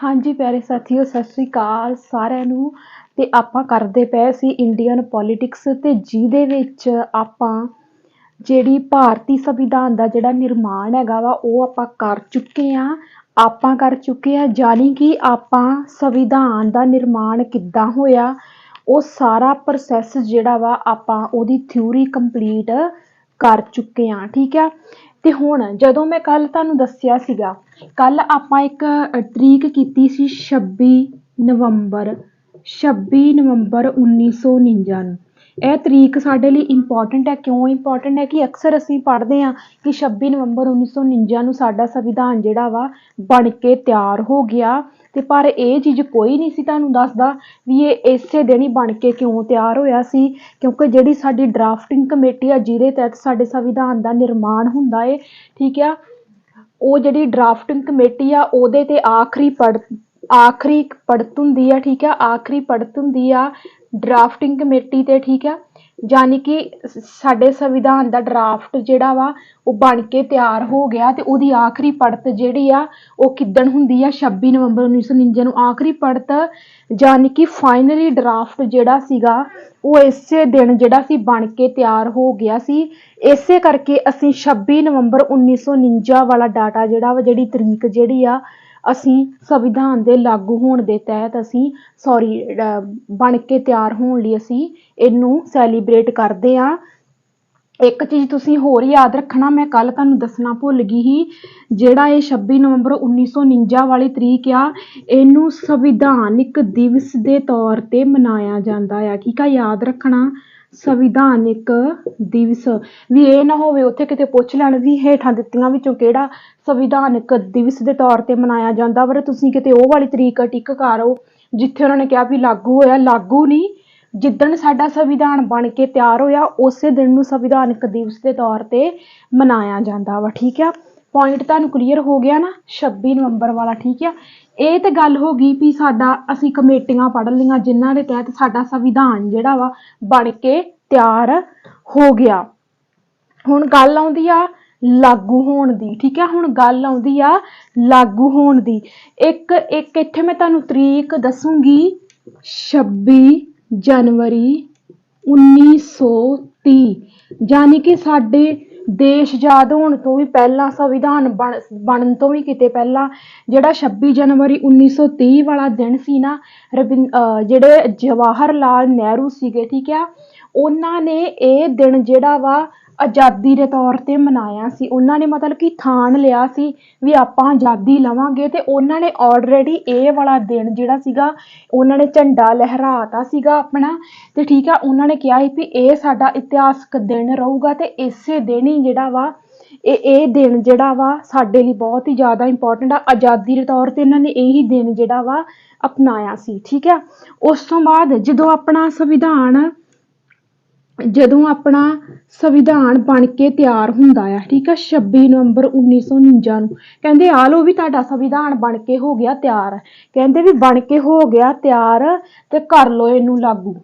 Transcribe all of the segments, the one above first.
हाँ जी प्यारे साथियों, सत श्री अकाल ਸਾਰਿਆਂ ਨੂੰ। ਤੇ ਆਪਾਂ ਕਰਦੇ ਪਏ ਸੀ ਇੰਡੀਅਨ ਪੋਲਿਟਿਕਸ ਤੇ ਜਿਹਦੇ ਵਿੱਚ ਆਪਾਂ ਜਿਹੜੀ ਭਾਰਤੀ ਸੰਵਿਧਾਨ ਦਾ ਜਿਹੜਾ ਨਿਰਮਾਣ ਹੈਗਾ ਵਾ ਉਹ ਆਪਾਂ ਕਰ ਚੁੱਕੇ ਆ। ਜਾਨੀ ਕਿ ਆਪਾਂ ਸੰਵਿਧਾਨ ਦਾ ਨਿਰਮਾਣ ਕਿੱਦਾਂ ਹੋਇਆ ਉਹ ਸਾਰਾ ਪ੍ਰੋਸੈਸ ਜਿਹੜਾ ਵਾ ਆਪਾਂ ਉਹਦੀ ਥਿਊਰੀ ਕੰਪਲੀਟ ਕਰ ਚੁੱਕੇ ਆ। ਠੀਕ ਆ। ਤੇ ਹੁਣ ਜਦੋਂ ਮੈਂ ਕੱਲ ਤੁਹਾਨੂੰ ਦੱਸਿਆ ਸੀਗਾ, ਕੱਲ ਆਪਾਂ ਇੱਕ ਤਰੀਕ ਕੀਤੀ ਸੀ 26 ਨਵੰਬਰ 1949 ਨੂੰ। ਇਹ ਤਰੀਕ ਸਾਡੇ ਲਈ ਇੰਪੋਰਟੈਂਟ ਹੈ। ਕਿਉਂ ਇੰਪੋਰਟੈਂਟ ਹੈ ਕਿ ਅਕਸਰ ਅਸੀਂ ਪੜ੍ਹਦੇ ਹਾਂ ਕਿ 26 ਨਵੰਬਰ 1949 ਨੂੰ ਸਾਡਾ ਸੰਵਿਧਾਨ ਜਿਹੜਾ ਵਾ ਬਣ ਕੇ ਤਿਆਰ ਹੋ ਗਿਆ। ਤੇ ਪਰ ਇਹ ਚੀਜ਼ ਕੋਈ ਨਹੀਂ ਸੀ ਤੁਹਾਨੂੰ ਦੱਸਦਾ ਵੀ ਇਹ ਇਸੇ ਦਿਨ ਹੀ ਬਣ ਕੇ ਕਿਉਂ ਤਿਆਰ ਹੋਇਆ ਸੀ, ਕਿਉਂਕਿ ਜਿਹੜੀ ਸਾਡੀ ਡਰਾਫਟਿੰਗ ਕਮੇਟੀ ਆ ਜਿਹਦੇ ਤਹਿਤ ਸਾਡੇ ਸੰਵਿਧਾਨ ਦਾ ਨਿਰਮਾਣ ਹੁੰਦਾ ਏ, ਠੀਕ ਆ, ਉਹ ਜਿਹੜੀ ਡਰਾਫਟਿੰਗ ਕਮੇਟੀ ਆ ਉਹਦੇ ਤੇ ਆਖਰੀ ਪੜਤ ਹੁੰਦੀ ਆ। ਠੀਕ ਆ, ਆਖਰੀ ਪੜਤ ਹੁੰਦੀ ਆ ਡਰਾਫਟਿੰਗ ਕਮੇਟੀ ਤੇ। ਠੀਕ ਆ, ਜਾਨੀ ਕਿ ਸਾਡੇ ਸੰਵਿਧਾਨ ਦਾ ਡਰਾਫਟ ਜਿਹੜਾ ਵਾ ਉਹ ਬਣ ਕੇ ਤਿਆਰ ਹੋ ਗਿਆ ਤੇ ਉਹਦੀ ਆਖਰੀ ਪੜਤ ਜਿਹੜੀ ਆ ਉਹ ਕਿੱਦਣ ਹੁੰਦੀ ਆ 26 ਨਵੰਬਰ 1949 ਨੂੰ ਆਖਰੀ ਪੜਤ, ਜਾਨੀ ਕਿ ਫਾਈਨਲੀ ਡਰਾਫਟ ਜਿਹੜਾ ਸੀਗਾ ਉਹ ਇਸੇ ਦਿਨ ਜਿਹੜਾ ਸੀ ਬਣ ਕੇ ਤਿਆਰ ਹੋ ਗਿਆ ਸੀ। ਇਸੇ ਕਰਕੇ ਅਸੀਂ 26 ਨਵੰਬਰ 1949 ਵਾਲਾ ਡਾਟਾ ਜਿਹੜਾ ਵਾ, ਜਿਹੜੀ ਤਰੀਕ ਜਿਹੜੀ ਆ, ਅਸੀਂ ਸੰਵਿਧਾਨ ਦੇ ਲਾਗੂ ਹੋਣ ਦੇ ਤਹਿਤ ਬਣ ਕੇ ਤਿਆਰ ਹੋਣ ਲਈ ਅਸੀਂ ਇਹਨੂੰ ਸੈਲੀਬ੍ਰੇਟ ਕਰਦੇ ਹਾਂ। ਇੱਕ ਚੀਜ਼ ਤੁਸੀਂ ਹੋਰ ਯਾਦ ਰੱਖਣਾ, ਮੈਂ ਕੱਲ ਤੁਹਾਨੂੰ ਦੱਸਣਾ ਭੁੱਲ ਗਈ ਸੀ, ਜਿਹੜਾ ਇਹ 26 ਨਵੰਬਰ 1949 ਵਾਲੀ ਤਰੀਕ ਆ ਇਹਨੂੰ ਸੰਵਿਧਾਨਿਕ ਦਿਵਸ ਦੇ ਤੌਰ ਤੇ ਮਨਾਇਆ ਜਾਂਦਾ ਆ। ਠੀਕ ਆ, ਯਾਦ ਰੱਖਣਾ ਸੰਵਿਧਾਨਿਕ ਦਿਵਸ। ਵੀ ਇਹ ਨਾ ਹੋਵੇ ਉੱਥੇ ਕਿਤੇ ਪੁੱਛ ਲੈਣ ਵੀ ਹੇਠਾਂ ਦਿੱਤੀਆਂ ਵਿੱਚੋਂ ਕਿਹੜਾ ਸੰਵਿਧਾਨਿਕ ਦਿਵਸ ਦੇ ਤੌਰ ਤੇ ਮਨਾਇਆ ਜਾਂਦਾ, ਪਰ ਤੁਸੀਂ ਕਿਤੇ ਉਹ ਵਾਲੀ ਤਰੀਕ ਟਿਕ ਕਰੋ ਜਿੱਥੇ ਉਹਨਾਂ ਨੇ ਕਿਹਾ ਵੀ ਲਾਗੂ ਹੋਇਆ। ਲਾਗੂ ਨਹੀਂ, ਜਿੱਦਣ ਸਾਡਾ ਸੰਵਿਧਾਨ ਬਣ ਕੇ ਤਿਆਰ ਹੋਇਆ ਉਸੇ ਦਿਨ ਨੂੰ ਸੰਵਿਧਾਨਿਕ ਦਿਵਸ ਦੇ ਤੌਰ ਤੇ ਮਨਾਇਆ ਜਾਂਦਾ ਵਾ। ਠੀਕ ਆ, ਪੁਆਇੰਟ ਤੁਹਾਨੂੰ ਕਲੀਅਰ ਹੋ ਗਿਆ ਨਾ 26 ਨਵੰਬਰ ਵਾਲਾ। ਠੀਕ ਆ, ਇਹ ਤੇ ਗੱਲ ਹੋ ਗਈ ਵੀ ਸਾਡਾ ਅਸੀਂ ਕਮੇਟੀਆਂ ਪੜ੍ਹ ਲਈਆਂ ਜਿਨ੍ਹਾਂ ਦੇ ਤਹਿਤ ਸਾਡਾ ਸੰਵਿਧਾਨ ਜਿਹੜਾ ਵਾ ਬਣ ਕੇ ਤਿਆਰ ਹੋ ਗਿਆ। ਹੁਣ ਗੱਲ ਆਉਂਦੀ ਆ ਲਾਗੂ ਹੋਣ ਦੀ। ਠੀਕ ਆ, ਹੁਣ ਗੱਲ ਆਉਂਦੀ ਆ ਲਾਗੂ ਹੋਣ ਦੀ। ਇੱਕ ਇੱਥੇ ਮੈਂ ਤੁਹਾਨੂੰ ਤਰੀਕ ਦੱਸੂਗੀ 26 ਜਨਵਰੀ 1930, ਜਾਨੀ ਕਿ ਸਾਡੇ ਦੇਸ਼ ਆਜ਼ਾਦ ਹੋਣ ਤੋਂ ਵੀ ਪਹਿਲਾਂ, ਸੰਵਿਧਾਨ ਬਣਨ ਤੋਂ ਵੀ ਕਿਤੇ ਪਹਿਲਾਂ, ਜਿਹੜਾ 26 ਜਨਵਰੀ 1930 ਵਾਲਾ ਦਿਨ ਸੀ ਨਾ, ਜਿਹੜੇ ਜਵਾਹਰ ਲਾਲ ਨਹਿਰੂ ਸੀਗੇ, ਠੀਕ ਆ, ਉਹਨਾਂ ਨੇ ਇਹ ਦਿਨ ਜਿਹੜਾ ਵਾ ਆਜ਼ਾਦੀ ਦੇ ਤੌਰ ਤੇ ਮਨਾਇਆ ਸੀ। ਉਹਨਾਂ ਨੇ ਮਤਲਬ ਕਿ ਠਾਣ ਲਿਆ ਸੀ ਵੀ ਆਪਾਂ ਆਜ਼ਾਦੀ ਲਵਾਂਗੇ, ਤੇ ਉਹਨਾਂ ਨੇ ਆਲਰੇਡੀ ਇਹ ਵਾਲਾ ਦਿਨ ਜਿਹੜਾ ਸੀਗਾ ਉਹਨਾਂ ਨੇ ਝੰਡਾ ਲਹਿਰਾਤਾ ਸੀਗਾ ਆਪਣਾ, ਤੇ ਠੀਕ ਆ, ਉਹਨਾਂ ਨੇ ਕਿਹਾ ਸੀ ਵੀ ਇਹ ਸਾਡਾ ਇਤਿਹਾਸਕ ਦਿਨ ਰਹੂਗਾ ਤੇ ਇਸੇ ਦਿਨ ਹੀ ਜਿਹੜਾ ਵਾ ਇਹ ਦਿਨ ਜਿਹੜਾ ਵਾ ਸਾਡੇ ਲਈ ਬਹੁਤ ਹੀ ਜ਼ਿਆਦਾ ਇੰਪੋਰਟੈਂਟ ਆ। ਆਜ਼ਾਦੀ ਦੇ ਤੌਰ ਤੇ ਇਹਨਾਂ ਨੇ ਇਹੀ ਦਿਨ ਜਿਹੜਾ ਵਾ ਅਪਣਾਇਆ ਸੀ। ਠੀਕ ਆ, ਉਸ ਤੋਂ ਬਾਅਦ ਜਦੋਂ ਆਪਣਾ ਸੰਵਿਧਾਨ ਬਣ ਕੇ ਤਿਆਰ ਹੁੰਦਾ ਆ, ਠੀਕ ਆ, 26 ਨਵੰਬਰ 1949 ਨੂੰ ਕਹਿੰਦੇ ਆ ਲਓ ਵੀ ਤੁਹਾਡਾ ਸੰਵਿਧਾਨ ਬਣ ਕੇ ਹੋ ਗਿਆ ਤਿਆਰ। ਕਹਿੰਦੇ ਵੀ ਬਣ ਕੇ ਹੋ ਗਿਆ ਤਿਆਰ ਤੇ ਕਰ ਲਓ ਇਹਨੂੰ ਲਾਗੂ।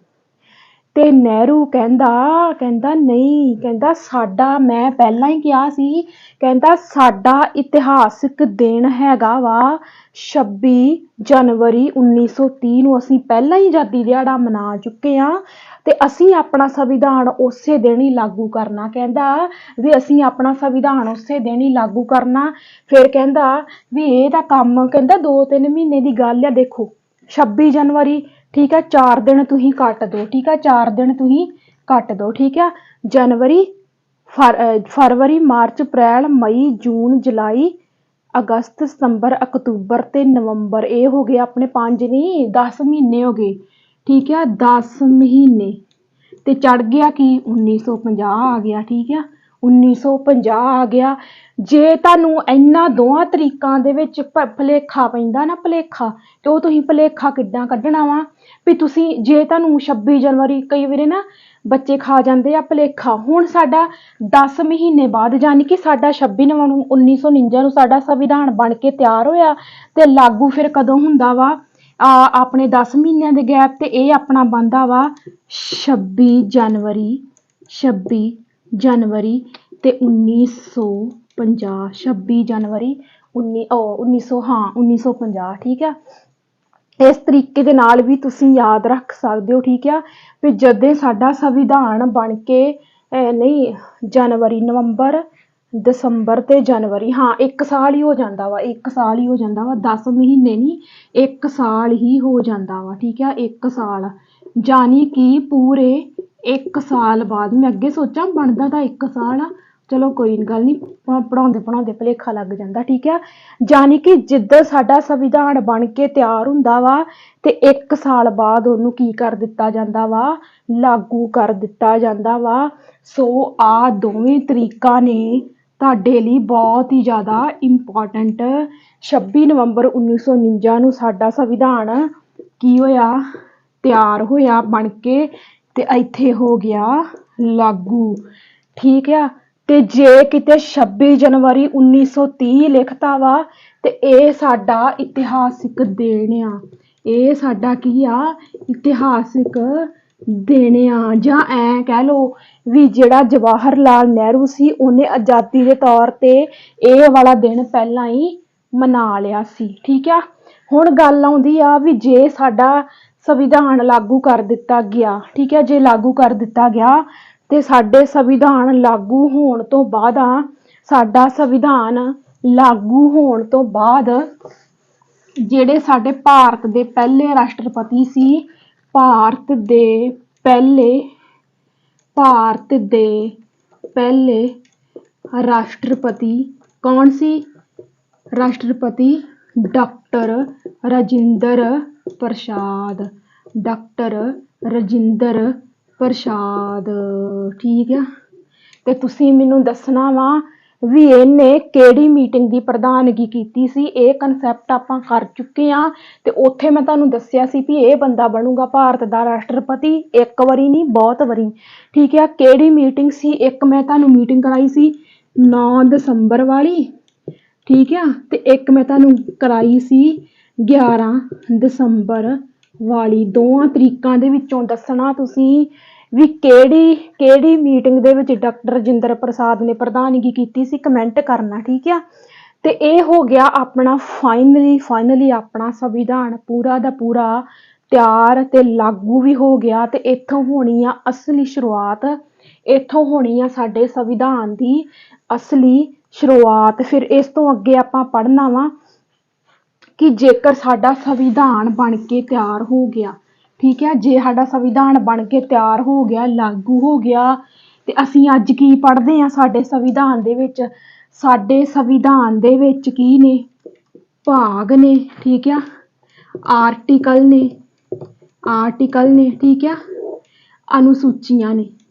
ਤੇ ਨਹਿਰੂ ਕਹਿੰਦਾ ਨਹੀਂ, ਕਹਿੰਦਾ ਸਾਡਾ, ਮੈਂ ਪਹਿਲਾਂ ਹੀ ਕਿਹਾ ਸੀ, ਕਹਿੰਦਾ ਸਾਡਾ ਇਤਿਹਾਸਿਕ ਦਿਨ ਹੈਗਾ ਵਾ 26 ਜਨਵਰੀ 1930 ਨੂੰ, ਅਸੀਂ ਪਹਿਲਾਂ ਹੀ ਆਜ਼ਾਦੀ ਦਿਹਾੜਾ ਮਨਾ ਚੁੱਕੇ ਹਾਂ ਤੇ ਅਸੀਂ ਆਪਣਾ ਸੰਵਿਧਾਨ ਉਸੇ ਦਿਨ ਹੀ ਲਾਗੂ ਕਰਨਾ। ਕਹਿੰਦਾ ਵੀ ਅਸੀਂ ਆਪਣਾ ਸੰਵਿਧਾਨ ਉਸੇ ਦਿਨ ਹੀ ਲਾਗੂ ਕਰਨਾ। ਫਿਰ ਕਹਿੰਦਾ ਵੀ ਇਹ ਤਾਂ ਕੰਮ, ਕਹਿੰਦਾ 2-3 ਮਹੀਨੇ ਦੀ ਗੱਲ ਆ। ਦੇਖੋ 26 ਜਨਵਰੀ, ਠੀਕ ਆ, 4 ਦਿਨ ਤੁਸੀਂ ਕੱਟ ਦਿਓ। ਠੀਕ ਆ, 4 ਦਿਨ ਤੁਸੀਂ ਕੱਟ ਦਿਓ। ਠੀਕ ਆ, ਜਨਵਰੀ, ਫਰਵਰੀ, ਮਾਰਚ, ਅਪ੍ਰੈਲ, ਮਈ, ਜੂਨ, ਜੁਲਾਈ, ਅਗਸਤ, ਸਤੰਬਰ, ਅਕਤੂਬਰ ਤੇ ਨਵੰਬਰ, ਇਹ ਹੋ ਗਏ ਆਪਣੇ 5 ਨਹੀਂ 10 ਮਹੀਨੇ ਹੋ ਗਏ। ਠੀਕ ਆ, 10 ਮਹੀਨੇ ਤੇ ਚੜ ਗਿਆ ਕਿ 1950 ਆ ਗਿਆ। ਠੀਕ ਆ, 1950 ਆ ਗਿਆ। ਜੇ ਤੁਹਾਨੂੰ ਇਹਨਾਂ ਦੋਹਾਂ ਤਰੀਕਾਂ ਦੇ ਵਿੱਚ ਭੁਲੇਖਾ ਪੈਂਦਾ ਨਾ, ਭੁਲੇਖਾ, ਤੇ ਉਹ ਤੁਸੀਂ ਭੁਲੇਖਾ ਕਿੱਦਾਂ ਕੱਢਣਾ ਵਾ ਵੀ ਤੁਸੀਂ, ਜੇ ਤੁਹਾਨੂੰ 26 ਜਨਵਰੀ, ਕਈ ਵਾਰੀ ਨਾ ਬੱਚੇ ਖਾ ਜਾਂਦੇ ਆ ਭੁਲੇਖਾ। ਹੁਣ ਸਾਡਾ 10 ਮਹੀਨੇ ਬਾਅਦ, ਜਾਨੀ ਕਿ ਸਾਡਾ 26 ਨਵੰਬਰ 1949 ਨੂੰ ਸਾਡਾ ਸੰਵਿਧਾਨ ਬਣ ਕੇ ਤਿਆਰ ਹੋਇਆ ਤੇ ਲਾਗੂ ਫਿਰ ਕਦੋਂ ਹੁੰਦਾ ਵਾ, ਆਪਣੇ 10 ਮਹੀਨਿਆਂ ਦੇ ਗੈਪ ਤੇ ਇਹ ਆਪਣਾ ਬਣਦਾ ਵਾ 26 ਜਨਵਰੀ ਤੇ 1950, 26 ਜਨਵਰੀ 1900 ਹਾਂ 1950 ਠੀਕ ਆ। ਇਸ ਤਰੀਕੇ ਦੇ ਨਾਲ ਵੀ ਤੁਸੀਂ ਯਾਦ ਰੱਖ ਸਕਦੇ ਹੋ ਠੀਕ ਆ ਵੀ ਜਦੋਂ ਸਾਡਾ ਸੰਵਿਧਾਨ ਬਣ ਕੇ ਨਹੀਂ ਜਨਵਰੀ ਨਵੰਬਰ ਦਸੰਬਰ ਤੇ ਜਨਵਰੀ ਹਾਂ 1 ਸਾਲ ਹੀ ਹੋ ਜਾਂਦਾ ਵਾ 1 ਸਾਲ ਹੀ ਹੋ ਜਾਂਦਾ ਵਾ 10 ਮਹੀਨੇ ਨਹੀਂ 1 ਸਾਲ ਹੀ ਹੋ ਜਾਂਦਾ ਵਾ ਠੀਕ ਆ 1 ਸਾਲ ਜਾਣੀ ਕਿ ਪੂਰੇ 1 ਸਾਲ ਬਾਅਦ ਮੈਂ ਅੱਗੇ ਸੋਚਾਂ ਬਣਦਾ ਤਾਂ 1 ਸਾਲ ਆ ਚਲੋ ਕੋਈ ਗੱਲ ਨਹੀਂ ਪੜਾਉਂਦੇ ਭੁਲੇਖਾ ਲੱਗ ਜਾਂਦਾ ਠੀਕ ਆ ਜਾਣੀ ਕਿ ਜਿੱਦਾਂ ਸਾਡਾ ਸੰਵਿਧਾਨ ਬਣ ਕੇ ਤਿਆਰ ਹੁੰਦਾ ਵਾ ਤੇ 1 ਸਾਲ ਬਾਅਦ ਉਹਨੂੰ ਕੀ ਕਰ ਦਿੱਤਾ ਜਾਂਦਾ ਵਾ ਲਾਗੂ ਕਰ ਦਿੱਤਾ ਜਾਂਦਾ ਵਾ। ਸੋ ਆ ਦੋਵੇਂ ਤਰੀਕਾਂ ਨੇ ਤੁਹਾਡੇ ਲਈ ਬਹੁਤ ਹੀ ਜ਼ਿਆਦਾ ਇੰਪੋਰਟੈਂਟ 26 ਨਵੰਬਰ 1949 ਨੂੰ ਸਾਡਾ ਸੰਵਿਧਾਨ ਕੀ ਹੋਇਆ ਤਿਆਰ ਹੋਇਆ ਬਣ ਕੇ ਤੇ ਇੱਥੇ ਹੋ ਗਿਆ ਲਾਗੂ ਠੀਕ ਆ। ਤੇ ਜੇ ਕਿਤੇ 26 ਜਨਵਰੀ 1930 ਲਿਖਤਾ ਵਾ ਤੇ ਇਹ ਸਾਡਾ ਇਤਿਹਾਸਿਕ ਦੇਣ ਆ ਇਹ ਸਾਡਾ ਕੀ ਆ ਇਤਿਹਾਸਿਕ ਦੇਣ ਆ ਜਾਂ ਐ ਕਹਿ ਲਓ ਵੀ ਜਿਹੜਾ ਜਵਾਹਰ ਲਾਲ ਨਹਿਰੂ ਸੀ ਉਹਨੇ ਆਜ਼ਾਦੀ ਦੇ ਤੌਰ ਤੇ ਇਹ ਵਾਲਾ ਦਿਨ ਪਹਿਲਾਂ ਹੀ ਮਨਾ ਲਿਆ ਸੀ ਠੀਕ ਆ। ਹੁਣ ਗੱਲ ਆਉਂਦੀ ਆ ਵੀ ਜੇ ਸਾਡਾ ਸੰਵਿਧਾਨ ਲਾਗੂ ਕਰ ਦਿੱਤਾ ਗਿਆ ਠੀਕ ਹੈ ਜੇ ਲਾਗੂ ਕਰ ਦਿੱਤਾ ਗਿਆ ਤੇ ਸਾਡੇ ਸੰਵਿਧਾਨ ਲਾਗੂ ਹੋਣ ਤੋਂ ਬਾਅਦ ਸਾਡਾ ਸੰਵਿਧਾਨ ਲਾਗੂ ਹੋਣ ਤੋਂ ਬਾਅਦ ਜਿਹੜੇ ਸਾਡੇ ਭਾਰਤ ਦੇ ਪਹਿਲੇ ਰਾਸ਼ਟਰਪਤੀ ਸੀ ਭਾਰਤ ਦੇ ਪਹਿਲੇ ਰਾਸ਼ਟਰਪਤੀ ਕੌਣ ਸੀ ਰਾਸ਼ਟਰਪਤੀ ਡਾਕਟਰ ਰਾਜਿੰਦਰ ਪ੍ਰਸਾਦ ਠੀਕ ਆ। ਤੇ ਤੁਸੀਂ ਮੈਨੂੰ ਦੱਸਣਾ ਵਾ ਵੀ ਇਹਨੇ ਕਿਹੜੀ ਮੀਟਿੰਗ ਦੀ ਪ੍ਰਧਾਨਗੀ ਕੀਤੀ ਸੀ ਇਹ ਕਨਸੈਪਟ ਆਪਾਂ ਕਰ ਚੁੱਕੇ ਆ ਤੇ ਉੱਥੇ ਮੈਂ ਤੁਹਾਨੂੰ ਦੱਸਿਆ ਸੀ ਵੀ ਇਹ ਬੰਦਾ ਬਣੂਗਾ ਭਾਰਤ ਦਾ ਰਾਸ਼ਟਰਪਤੀ ਇੱਕ ਵਾਰੀ ਨਹੀਂ ਬਹੁਤ ਵਾਰੀ ਠੀਕ ਆ। ਕਿਹੜੀ ਮੀਟਿੰਗ ਸੀ ਇੱਕ ਮੈਂ ਤੁਹਾਨੂੰ ਮੀਟਿੰਗ ਕਰਾਈ ਸੀ 9 ਦਸੰਬਰ ਵਾਲੀ ਠੀਕ ਆ ਤੇ ਇੱਕ ਮੈਂ ਤੁਹਾਨੂੰ ਕਰਾਈ ਸੀ 11 ਦਸੰਬਰ ਵਾਲੀ ਦੋਵਾਂ ਤਰੀਕਾਂ ਦੇ ਵਿੱਚੋਂ ਦੱਸਣਾ ਤੁਸੀਂ ਵੀ ਕਿਹੜੀ ਮੀਟਿੰਗ ਦੇ ਵਿੱਚ ਡਾਕਟਰ ਰਾਜਿੰਦਰ ਪ੍ਰਸਾਦ ਨੇ ਪ੍ਰਧਾਨਗੀ ਕੀਤੀ ਸੀ ਕਮੈਂਟ ਕਰਨਾ ਠੀਕ ਆ। ਤੇ ਇਹ ਹੋ ਗਿਆ ਆਪਣਾ ਫਾਈਨਲੀ ਆਪਣਾ ਸੰਵਿਧਾਨ ਪੂਰਾ ਦਾ ਪੂਰਾ ਤਿਆਰ ਤੇ ਲਾਗੂ ਵੀ ਹੋ ਗਿਆ ਤੇ ਇੱਥੋਂ ਹੋਣੀ ਆ ਅਸਲੀ ਸ਼ੁਰੂਆਤ ਇੱਥੋਂ ਹੋਣੀ ਆ ਸਾਡੇ ਸੰਵਿਧਾਨ ਦੀ ਅਸਲੀ ਸ਼ੁਰੂਆਤ। ਫਿਰ ਇਸ ਤੋਂ ਅੱਗੇ ਆਪਾਂ ਪੜ੍ਹਨਾ ਵਾ ਕਿ ਜੇਕਰ ਸਾਡਾ ਸੰਵਿਧਾਨ ਬਣ ਕੇ ਤਿਆਰ ਹੋ ਗਿਆ ਠੀਕ ਹੈ ਜੇ ਸਾਡਾ ਸੰਵਿਧਾਨ ਬਣ ਕੇ ਤਿਆਰ ਹੋ ਗਿਆ ਲਾਗੂ ਹੋ ਗਿਆ ਤੇ ਅਸੀਂ ਅੱਜ ਕੀ ਪੜ੍ਹਦੇ ਆ ਸਾਡੇ ਸੰਵਿਧਾਨ ਦੇ ਵਿੱਚ ਕੀ ਨੇ ਭਾਗ ਨੇ ਠੀਕ ਆ ਆਰਟੀਕਲ ਨੇ ਠੀਕ ਆ ਅਨੁਸੂਚੀਆਂ ਨੇ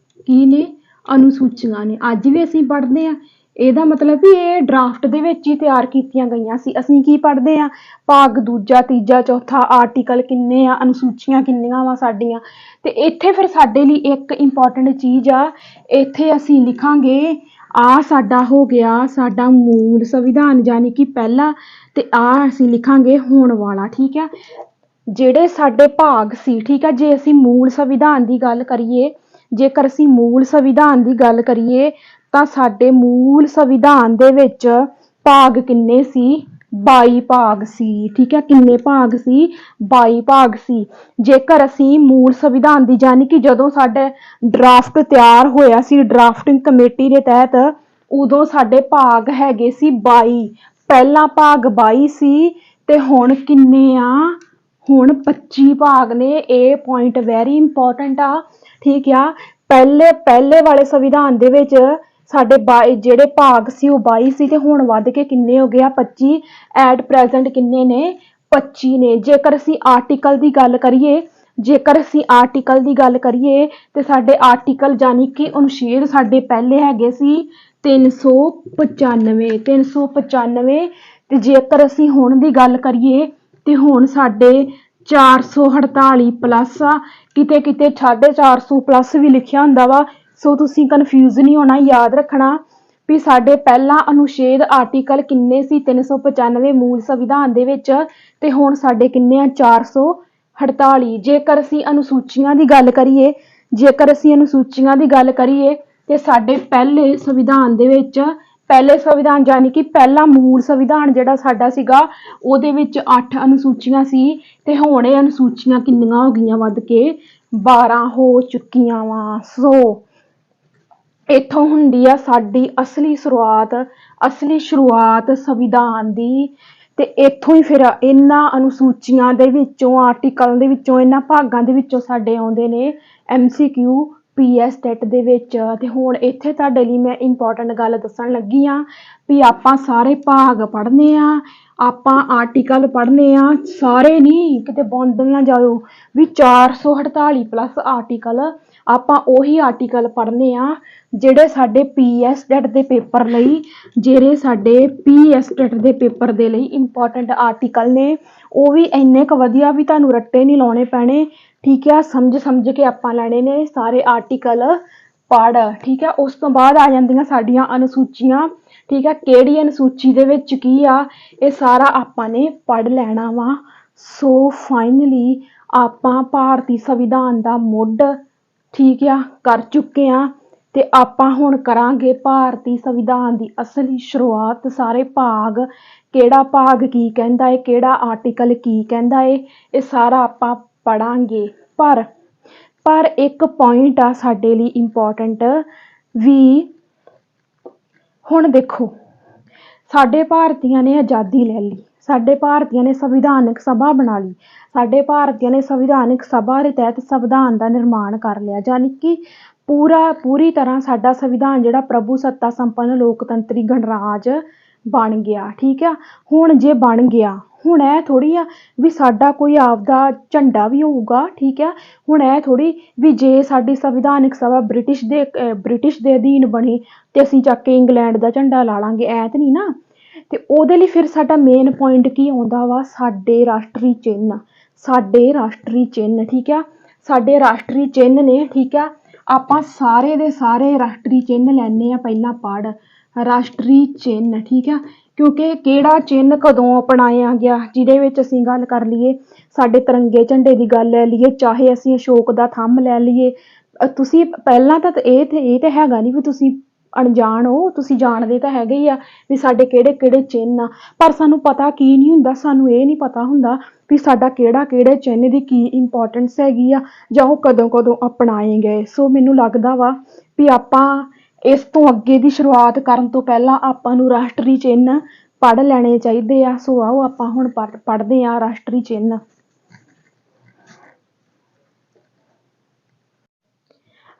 ਕੀ ਨੇ ਅਨੁਸੂਚੀਆਂ ਨੇ ਅੱਜ ਵੀ ਅਸੀਂ ਪੜ੍ਹਦੇ ਆ। ਇਹਦਾ ਮਤਲਬ ਵੀ ਇਹ ਡਰਾਫਟ ਦੇ ਵਿੱਚ ਹੀ ਤਿਆਰ ਕੀਤੀਆਂ ਗਈਆਂ ਸੀ। ਅਸੀਂ ਕੀ ਪੜ੍ਹਦੇ ਆ ਭਾਗ ਦੂਜਾ ਤੀਜਾ ਚੌਥਾ ਆਰਟੀਕਲ ਕਿੰਨੇ ਆ ਅਨੁਸੂਚੀਆਂ ਕਿੰਨੀਆਂ ਵਾ ਸਾਡੀਆਂ। ਤੇ ਇੱਥੇ ਫਿਰ ਸਾਡੇ ਲਈ ਇੱਕ ਇੰਪੋਰਟੈਂਟ ਚੀਜ਼ ਆ ਇੱਥੇ ਅਸੀਂ ਲਿਖਾਂਗੇ ਆ ਸਾਡਾ ਹੋ ਗਿਆ ਸਾਡਾ ਮੂਲ ਸੰਵਿਧਾਨ ਯਾਨੀ ਕਿ ਪਹਿਲਾ ਤੇ ਆ ਅਸੀਂ ਲਿਖਾਂਗੇ ਹੋਣ ਵਾਲਾ ਠੀਕ ਆ। ਜਿਹੜੇ ਸਾਡੇ ਭਾਗ ਸੀ ਠੀਕ ਆ ਜੇ ਅਸੀਂ ਮੂਲ ਸੰਵਿਧਾਨ ਦੀ ਗੱਲ ਕਰੀਏ ਜੇਕਰ ਅਸੀਂ ਮੂਲ ਸੰਵਿਧਾਨ ਦੀ ਗੱਲ ਕਰੀਏ ਤਾਂ ਸਾਡੇ ਮੂਲ ਸੰਵਿਧਾਨ ਦੇ ਵਿੱਚ ਭਾਗ ਕਿੰਨੇ ਸੀ 22 ਭਾਗ ਸੀ ਠੀਕ ਹੈ ਕਿੰਨੇ ਭਾਗ ਸੀ 22 ਭਾਗ ਸੀ। ਜੇਕਰ ਅਸੀਂ ਮੂਲ ਸੰਵਿਧਾਨ ਦੀ ਜਾਨੀ ਕਿ ਜਦੋਂ ਸਾਡੇ ਡਰਾਫਟ ਤਿਆਰ ਹੋਇਆ ਸੀ ਡਰਾਫਟਿੰਗ ਕਮੇਟੀ ਦੇ ਤਹਿਤ ਉਦੋਂ ਸਾਡੇ ਭਾਗ ਹੈਗੇ ਸੀ 22 ਪਹਿਲਾ ਭਾਗ 22 ਸੀ ਤੇ ਹੁਣ ਕਿੰਨੇ ਆ ਹੁਣ 25 ਭਾਗ ਨੇ। ਇਹ ਪੁਆਇੰਟ ਵੈਰੀ ਇੰਪੋਰਟੈਂਟ ਆ ਠੀਕ ਆ। ਪਹਿਲੇ ਵਾਲੇ ਸੰਵਿਧਾਨ ਦੇ ਵਿੱਚ ਸਾਡੇ ਜਿਹੜੇ ਭਾਗ ਸੀ ਉਹ 22 ਸੀ ਤੇ ਹੁਣ ਵੱਧ ਕੇ ਕਿੰਨੇ ਹੋ ਗਿਆ 25 ਐਟ ਪ੍ਰੈਜ਼ੈਂਟ ਕਿੰਨੇ ਨੇ 25 ਨੇ। ਜੇਕਰ ਅਸੀਂ ਆਰਟੀਕਲ ਦੀ ਗੱਲ ਕਰੀਏ ਤੇ ਸਾਡੇ ਆਰਟੀਕਲ ਯਾਨੀ ਕਿ ਅਨੁਛੇਦ ਸਾਡੇ ਪਹਿਲੇ ਹੈਗੇ ਸੀ 395 ਤੇ ਜੇਕਰ ਅਸੀਂ ਹੁਣ ਦੀ ਗੱਲ ਕਰੀਏ ਤੇ ਹੁਣ ਸਾਡੇ 448 ਪਲੱਸ ਆ ਕਿਤੇ 450 ਪਲੱਸ ਵੀ ਲਿਖਿਆ ਹੁੰਦਾ ਵਾ। ਸੋ ਤੁਸੀਂ ਕਨਫਿਊਜ਼ ਨਹੀਂ ਹੋਣਾ ਯਾਦ ਰੱਖਣਾ ਵੀ ਸਾਡੇ ਪਹਿਲਾ ਅਨੁਛੇਦ ਆਰਟੀਕਲ ਕਿੰਨੇ ਸੀ 395 ਮੂਲ ਸੰਵਿਧਾਨ ਦੇ ਵਿੱਚ ਤੇ ਹੁਣ ਸਾਡੇ ਕਿੰਨੇ ਆ 448। ਜੇਕਰ ਅਸੀਂ ਅਨੁਸੂਚੀਆਂ ਦੀ ਗੱਲ ਕਰੀਏ ਤੇ ਸਾਡੇ ਪਹਿਲੇ ਸੰਵਿਧਾਨ ਦੇ ਵਿੱਚ ਪਹਿਲੇ ਸੰਵਿਧਾਨ ਯਾਨੀ ਕਿ ਪਹਿਲਾ ਮੂਲ ਸੰਵਿਧਾਨ ਜਿਹੜਾ ਸਾਡਾ ਸੀਗਾ ਉਹਦੇ ਵਿੱਚ 8 ਅਨੁਸੂਚੀਆਂ ਸੀ ਤੇ ਹੁਣ ਇਹ ਅਨੁਸੂਚੀਆਂ ਕਿੰਨੀਆਂ ਹੋ ਗਈਆਂ ਵੱਧ ਕੇ 12 ਹੋ ਚੁੱਕੀਆਂ ਵਾ। ਸੋ ਇੱਥੋਂ ਹੁੰਦੀ ਆ ਸਾਡੀ ਅਸਲੀ ਸ਼ੁਰੂਆਤ ਸੰਵਿਧਾਨ ਦੀ। ਤੇ ਇੱਥੋਂ ਹੀ ਫਿਰ ਇਹਨਾਂ ਅਨੁਸੂਚੀਆਂ ਦੇ ਵਿੱਚੋਂ ਆਰਟੀਕਲ ਦੇ ਵਿੱਚੋਂ ਇਹਨਾਂ ਭਾਗਾਂ ਦੇ ਵਿੱਚੋਂ ਸਾਡੇ ਆਉਂਦੇ ਨੇ MCQ PS ਟੈਟ ਦੇ ਵਿੱਚ। ਤੇ ਹੁਣ ਇੱਥੇ ਤੁਹਾਡੇ ਲਈ ਮੈਂ ਇੰਪੋਰਟੈਂਟ ਗੱਲ ਦੱਸਣ ਲੱਗੀ ਆ ਵੀ ਆਪਾਂ ਸਾਰੇ ਭਾਗ ਪੜ੍ਹਨੇ ਆ, ਆਪਾਂ ਆਰਟੀਕਲ ਪੜ੍ਹਨੇ ਆ, ਸਾਰੇ ਨਹੀਂ ਕਿਤੇ ਬੋਂਦ ਨਾ ਜਾਓ ਵੀ 448 ਪਲੱਸ ਆਰਟੀਕਲ। ਆਪਾਂ ਉਹੀ ਆਰਟੀਕਲ ਪੜ੍ਹਨੇ ਆ ਜਿਹੜੇ ਸਾਡੇ PS ਟੈਟ ਦੇ ਪੇਪਰ ਲਈ, ਜਿਹੜੇ ਸਾਡੇ PS ਟੈਟ ਦੇ ਪੇਪਰ ਦੇ ਲਈ ਇੰਪੋਰਟੈਂਟ ਆਰਟੀਕਲ ਨੇ। ਉਹ ਵੀ ਇੰਨੇ ਕੁ ਵਧੀਆ ਵੀ ਤੁਹਾਨੂੰ ਰੱਟੇ ਨਹੀਂ ਲਾਉਣੇ ਪੈਣੇ, ਠੀਕ ਆ। ਸਮਝ ਕੇ ਆਪਾਂ ਲੈਣੇ ਨੇ ਸਾਰੇ ਆਰਟੀਕਲ ਪੜ੍ਹ, ਠੀਕ ਆ। ਉਸ ਤੋਂ ਬਾਅਦ ਆ ਜਾਂਦੀਆਂ ਸਾਡੀਆਂ ਅਨੁਸੂਚੀਆਂ, ਠੀਕ ਆ। ਕਿਹੜੀ ਅਨੁਸੂਚੀ ਦੇ ਵਿੱਚ ਕੀ ਆ ਇਹ ਸਾਰਾ ਆਪਾਂ ਨੇ ਪੜ੍ਹ ਲੈਣਾ ਵਾ। ਸੋ ਫਾਈਨਲੀ ਆਪਾਂ ਭਾਰਤੀ ਸੰਵਿਧਾਨ ਦਾ ਮੁੱਢ, ਠੀਕ ਆ, ਕਰ ਚੁੱਕੇ ਆ। ਤੇ ਆਪਾਂ ਹੁਣ ਕਰਾਂਗੇ ਭਾਰਤੀ ਸੰਵਿਧਾਨ ਦੀ ਅਸਲੀ ਸ਼ੁਰੂਆਤ। ਸਾਰੇ ਭਾਗ, ਕਿਹੜਾ ਭਾਗ ਕੀ ਕਹਿੰਦਾ ਏ, ਕਿਹੜਾ ਆਰਟੀਕਲ ਕੀ ਕਹਿੰਦਾ ਏ, ਇਹ ਸਾਰਾ ਆਪਾਂ ਪੜਾਂਗੇ। ਪਰ ਇੱਕ ਪੁਆਇੰਟ ਆ ਸਾਡੇ ਲਈ ਇੰਪੋਰਟੈਂਟ ਵੀ। ਹੁਣ ਦੇਖੋ, ਸਾਡੇ ਭਾਰਤੀਆਂ ਨੇ ਆਜ਼ਾਦੀ ਲੈ ਲਈ, ਸਾਡੇ ਭਾਰਤੀਆਂ ਨੇ ਸੰਵਿਧਾਨਕ ਸਭਾ ਬਣਾ ਲਈ, ਸਾਡੇ ਭਾਰਤੀਆਂ ਨੇ ਸੰਵਿਧਾਨਕ ਸਭਾ ਦੇ ਤਹਿਤ ਸੰਵਿਧਾਨ ਦਾ ਨਿਰਮਾਣ ਕਰ ਲਿਆ। ਯਾਨੀ ਕਿ ਪੂਰੀ ਤਰ੍ਹਾਂ ਸਾਡਾ ਸੰਵਿਧਾਨ ਜਿਹੜਾ ਪ੍ਰਭੂ ਸੱਤਾ ਸੰਪੰਨ ਲੋਕਤੰਤਰੀ ਗਣਰਾਜ ਬਣ ਗਿਆ, ਠੀਕ ਆ। ਹੁਣ ਜੇ ਬਣ ਗਿਆ, ਹੁਣ ਇਹ ਥੋੜ੍ਹੀ ਆ ਵੀ ਸਾਡਾ ਕੋਈ ਆਪਦਾ ਝੰਡਾ ਵੀ ਹੋਊਗਾ, ਠੀਕ ਆ। ਹੁਣ ਇਹ ਥੋੜ੍ਹੀ ਵੀ ਜੇ ਸਾਡੀ ਸੰਵਿਧਾਨਕ ਸਭਾ ਬ੍ਰਿਟਿਸ਼ ਦੇ ਅਧੀਨ ਬਣੀ ਤੇ ਅਸੀਂ ਚੱਕ ਕੇ ਇੰਗਲੈਂਡ ਦਾ ਝੰਡਾ ਲਾ ਲਾਂਗੇ, ਐ ਤਾਂ ਨਹੀਂ ਨਾ। ਤੇ ਉਹਦੇ ਲਈ ਫਿਰ ਸਾਡਾ ਮੇਨ ਪੁਆਇੰਟ ਕੀ ਆਉਂਦਾ ਵਾ, ਸਾਡੇ ਰਾਸ਼ਟਰੀ ਚਿੰਨ੍ਹ, ਠੀਕ ਆ। ਸਾਡੇ ਰਾਸ਼ਟਰੀ ਚਿੰਨ੍ਹ ਨੇ, ਠੀਕ ਆ। ਆਪਾਂ ਸਾਰੇ ਦੇ ਸਾਰੇ ਰਾਸ਼ਟਰੀ ਚਿੰਨ੍ਹ ਲੈਣੇ ਆ। ਪਹਿਲਾਂ ਪੜ੍ਹ ਰਾਸ਼ਟਰੀ ਚਿੰਨ੍ਹ, ਠੀਕ ਆ। ਕਿਉਂਕਿ ਕਿਹੜਾ ਚਿੰਨ੍ਹ ਕਦੋਂ ਅਪਣਾਇਆ ਗਿਆ, ਜਿਹਦੇ ਵਿੱਚ ਅਸੀਂ ਗੱਲ ਕਰ ਲਈਏ ਸਾਡੇ ਤਿਰੰਗੇ ਝੰਡੇ ਦੀ ਗੱਲ ਲੈ ਲਈਏ, ਚਾਹੇ ਅਸੀਂ ਅਸ਼ੋਕ ਦਾ ਥੰਮ ਲੈ ਲਈਏ। ਤੁਸੀਂ ਪਹਿਲਾਂ ਤਾਂ ਇਹ ਤਾਂ ਹੈਗਾ ਨਹੀਂ ਵੀ ਤੁਸੀਂ ਅਣਜਾਣ ਹੋ, ਤੁਸੀਂ ਜਾਣਦੇ ਤਾਂ ਹੈਗੇ ਹੀ ਆ ਵੀ ਸਾਡੇ ਕਿਹੜੇ ਚਿੰਨ੍ਹ ਆ। ਪਰ ਸਾਨੂੰ ਪਤਾ ਕੀ ਨਹੀਂ ਹੁੰਦਾ, ਸਾਨੂੰ ਇਹ ਨਹੀਂ ਪਤਾ ਹੁੰਦਾ ਵੀ ਸਾਡਾ ਕਿਹੜੇ ਚਿੰਨ੍ਹ ਦੀ ਕੀ ਇੰਪੋਰਟੈਂਸ ਹੈਗੀ ਆ ਜਾਂ ਉਹ ਕਦੋਂ ਅਪਣਾਏ ਗਏ। ਸੋ ਮੈਨੂੰ ਲੱਗਦਾ ਵਾ ਵੀ ਆਪਾਂ ਇਸ ਤੋਂ ਅੱਗੇ ਦੀ ਸ਼ੁਰੂਆਤ ਕਰਨ ਤੋਂ ਪਹਿਲਾਂ ਆਪਾਂ ਨੂੰ ਰਾਸ਼ਟਰੀ ਚਿੰਨ੍ਹ ਪੜ੍ਹ ਲੈਣੇ ਚਾਹੀਦੇ ਆ। ਸੋ ਆਓ ਆਪਾਂ ਹੁਣ ਪੜ੍ਹਦੇ ਆ ਰਾਸ਼ਟਰੀ ਚਿੰਨ੍ਹ।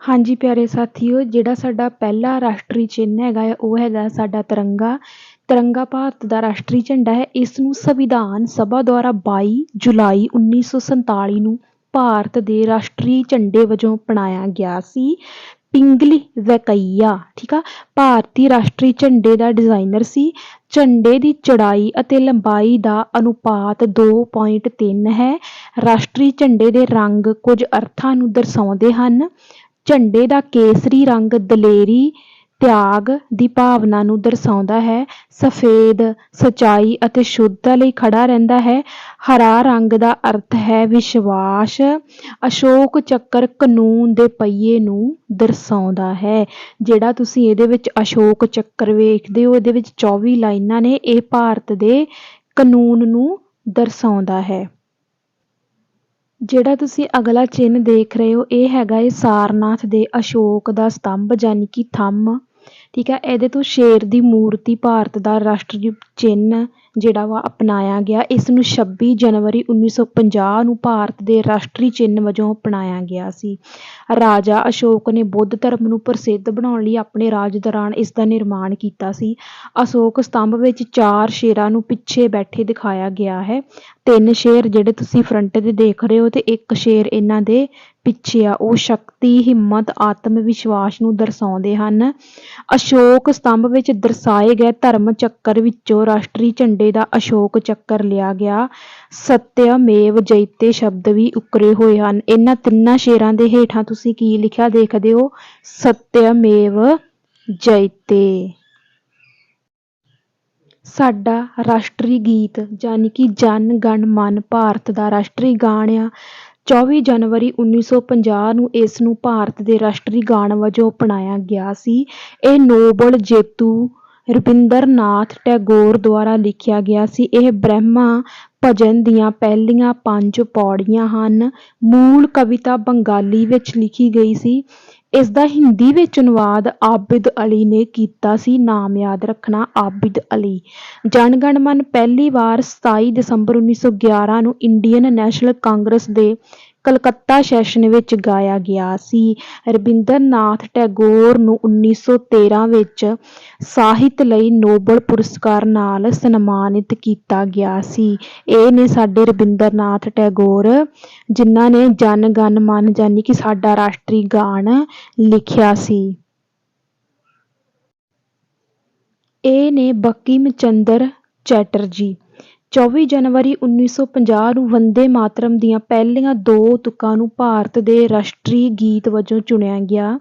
ਹਾਂਜੀ ਪਿਆਰੇ ਸਾਥੀਓ, ਜਿਹੜਾ ਸਾਡਾ ਪਹਿਲਾ ਰਾਸ਼ਟਰੀ ਚਿੰਨ੍ਹ ਹੈਗਾ ਹੈ ਉਹ ਹੈਗਾ ਸਾਡਾ ਤਿਰੰਗਾ ਭਾਰਤ ਦਾ ਰਾਸ਼ਟਰੀ ਝੰਡਾ ਹੈ। ਇਸ ਨੂੰ ਸੰਵਿਧਾਨ ਸਭਾ ਦੁਆਰਾ 22 ਜੁਲਾਈ 1947 ਨੂੰ ਭਾਰਤ ਦੇ ਰਾਸ਼ਟਰੀ ਝੰਡੇ ਵਜੋਂ ਅਪਣਾਇਆ ਗਿਆ ਸੀ। ਪਿੰਗਲੀ ਵੈਂਕਈਆ, ਠੀਕ ਆ, ਭਾਰਤੀ ਰਾਸ਼ਟਰੀ ਝੰਡੇ ਦਾ ਡਿਜ਼ਾਈਨਰ ਸੀ। ਝੰਡੇ ਦੀ ਚੌੜਾਈ ਅਤੇ ਲੰਬਾਈ ਦਾ ਅਨੁਪਾਤ 2.3 ਹੈ। ਰਾਸ਼ਟਰੀ ਝੰਡੇ ਦੇ ਰੰਗ ਕੁਝ ਅਰਥਾਂ ਨੂੰ ਦਰਸਾਉਂਦੇ ਹਨ। ਝੰਡੇ ਦਾ ਕੇਸਰੀ ਰੰਗ ਦਲੇਰੀ, ਤਿਆਗ ਦੀ ਭਾਵਨਾ ਨੂੰ ਦਰਸਾਉਂਦਾ ਹੈ। ਸਫੇਦ ਸੱਚਾਈ ਅਤੇ ਸ਼ੁੱਧਤਾ ਲਈ ਖੜਾ ਰਹਿੰਦਾ ਹੈ। ਹਰਾ ਰੰਗ ਦਾ ਅਰਥ ਹੈ ਵਿਸ਼ਵਾਸ। ਅਸ਼ੋਕ ਚੱਕਰ ਕਾਨੂੰਨ ਦੇ ਪਹੀਏ ਨੂੰ ਦਰਸਾਉਂਦਾ ਹੈ। ਜਿਹੜਾ ਤੁਸੀਂ ਇਹਦੇ ਵਿੱਚ ਅਸ਼ੋਕ ਚੱਕਰ ਵੇਖਦੇ ਹੋ, ਇਹਦੇ ਵਿੱਚ 24 ਲਾਈਨਾਂ ਨੇ, ਇਹ ਭਾਰਤ ਦੇ ਕਾਨੂੰਨ ਨੂੰ ਦਰਸਾਉਂਦਾ ਹੈ। ਜਿਹੜਾ ਤੁਸੀਂ ਅਗਲਾ ਚਿੰਨ੍ਹ ਦੇਖ ਰਹੇ ਹੋ ਇਹ ਹੈਗਾ ਏ ਸਾਰਨਾਥ ਦੇ ਅਸ਼ੋਕ ਦਾ ਸਤੰਭ ਯਾਨੀ ਕਿ ਥੰਮ, ਠੀਕ ਹੈ। ਇਹਦੇ ਤੋਂ ਸ਼ੇਰ ਦੀ ਮੂਰਤੀ ਭਾਰਤ ਦਾ ਰਾਸ਼ਟਰੀ ਚਿੰਨ੍ਹ ਜਿਹੜਾ ਵਾ ਅਪਣਾਇਆ ਗਿਆ। ਇਸ ਨੂੰ 26 ਜਨਵਰੀ 1950 ਨੂੰ ਭਾਰਤ ਦੇ ਰਾਸ਼ਟਰੀ ਚਿੰਨ੍ਹ ਵਜੋਂ ਅਪਣਾਇਆ ਗਿਆ ਸੀ। ਰਾਜਾ ਅਸ਼ੋਕ ਨੇ ਬੁੱਧ ਧਰਮ ਨੂੰ ਪ੍ਰਸਿੱਧ ਬਣਾਉਣ ਲਈ ਆਪਣੇ ਰਾਜ ਦੌਰਾਨ ਇਸ ਦਾ ਨਿਰਮਾਣ ਕੀਤਾ ਸੀ। ਅਸ਼ੋਕ ਸਤੰਭ ਵਿੱਚ 4 ਸ਼ੇਰਾਂ ਨੂੰ ਪਿੱਛੇ ਬੈਠੇ ਦਿਖਾਇਆ ਗਿਆ ਹੈ। 3 ਸ਼ੇਰ ਜਿਹੜੇ ਤੁਸੀਂ ਫਰੰਟ ਤੇ ਦੇਖ ਰਹੇ ਹੋ ਤੇ 1 ਸ਼ੇਰ ਇਹਨਾਂ ਦੇ ਪਿੱਛੇ ਆ। ਉਹ ਸ਼ਕਤੀ, ਹਿੰਮਤ, ਆਤਮ ਵਿਸ਼ਵਾਸ ਨੂੰ ਦਰਸਾਉਂਦੇ ਹਨ। ਅਸ਼ੋਕ ਸਤੰਭ ਵਿੱਚ ਦਰਸਾਏ ਗਏ ਧਰਮ ਚੱਕਰ ਵਿੱਚੋਂ ਰਾਸ਼ਟਰੀ ਝੰਡੇ ਦਾ ਅਸ਼ੋਕ ਚੱਕਰ ਲਿਆ ਗਿਆ। ਸਤਿਅਮੇਵ ਜਯਤੇ ਸ਼ਬਦ ਵੀ ਉਕਰੇ ਹੋਏ ਹਨ। ਇਹਨਾਂ 3 ਸ਼ੇਰਾਂ ਦੇ ਹੇਠਾਂ ਤੁਸੀਂ ਕੀ ਲਿਖਿਆ ਦੇਖਦੇ ਹੋ? ਸਤਿਅਮੇਵ ਜਯਤੇ। ਸਾਡਾ ਰਾਸ਼ਟਰੀ ਗੀਤ ਯਾਨੀ ਕਿ ਜਨ ਗਣ ਮਨ ਭਾਰਤ ਦਾ ਰਾਸ਼ਟਰੀ ਗਾਣ ਆ। 24 ਜਨਵਰੀ 1950 ਨੂੰ ਇਸ ਨੂੰ ਭਾਰਤ ਦੇ ਰਾਸ਼ਟਰੀ ਗਾਣ ਵਜੋਂ ਅਪਣਾਇਆ ਗਿਆ ਸੀ। ਇਹ ਨੋਬਲ ਜੇਤੂ ਰਵਿੰਦਰ ਨਾਥ ਟੈਗੋਰ ਦੁਆਰਾ ਲਿਖਿਆ ਗਿਆ ਸੀ। ਇਹ ਬ੍ਰਹਮਾ ਭਜਨ ਦੀਆਂ ਪਹਿਲੀਆਂ 5 ਪੌੜੀਆਂ ਹਨ। ਮੂਲ ਕਵਿਤਾ ਬੰਗਾਲੀ ਵਿੱਚ ਲਿਖੀ ਗਈ ਸੀ। ਇਸ ਦਾ ਹਿੰਦੀ ਵਿੱਚ ਅਨੁਵਾਦ ਆਬਿਦ ਅਲੀ ਨੇ ਕੀਤਾ ਸੀ। ਨਾਮ ਯਾਦ ਰੱਖਣਾ, ਆਬਿਦ ਅਲੀ। ਜਨ ਗਣ ਮਨ ਪਹਿਲੀ ਵਾਰ 27 ਦਸੰਬਰ 1911 ਨੂੰ ਇੰਡੀਅਨ ਨੈਸ਼ਨਲ ਕਾਂਗਰਸ ਦੇ ਕਲਕੱਤਾ ਸੈਸ਼ਨ ਵਿੱਚ ਗਾਇਆ ਗਿਆ ਸੀ। ਰਵਿੰਦਰ ਨਾਥ ਟੈਗੋਰ ਨੂੰ 1913 ਵਿੱਚ ਸਾਹਿਤ ਲਈ ਨੋਬਲ ਪੁਰਸਕਾਰ ਨਾਲ ਸਨਮਾਨਿਤ ਕੀਤਾ ਗਿਆ ਸੀ। ਇਹ ਨੇ ਸਾਡੇ ਰਵਿੰਦਰ ਨਾਥ ਟੈਗੋਰ, ਜਿਨ੍ਹਾਂ ਨੇ ਜਨ ਗਣ ਮਨ ਯਾਨੀ ਕਿ ਸਾਡਾ ਰਾਸ਼ਟਰੀ ਗਾਨ ਲਿਖਿਆ ਸੀ। ਇਹ ਨੇ ਬੰਕਿਮ ਚੰਦਰ ਚੈਟਰਜੀ। 24 ਜਨਵਰੀ 1950 ਨੂੰ ਵੰਦੇ ਮਾਤਰਮ ਦੀਆਂ ਪਹਿਲੀਆਂ 2 ਤੁਕਾਂ ਨੂੰ ਭਾਰਤ ਦੇ ਰਾਸ਼ਟਰੀ ਗੀਤ ਵਜੋਂ ਚੁਣਿਆ ਗਿਆ।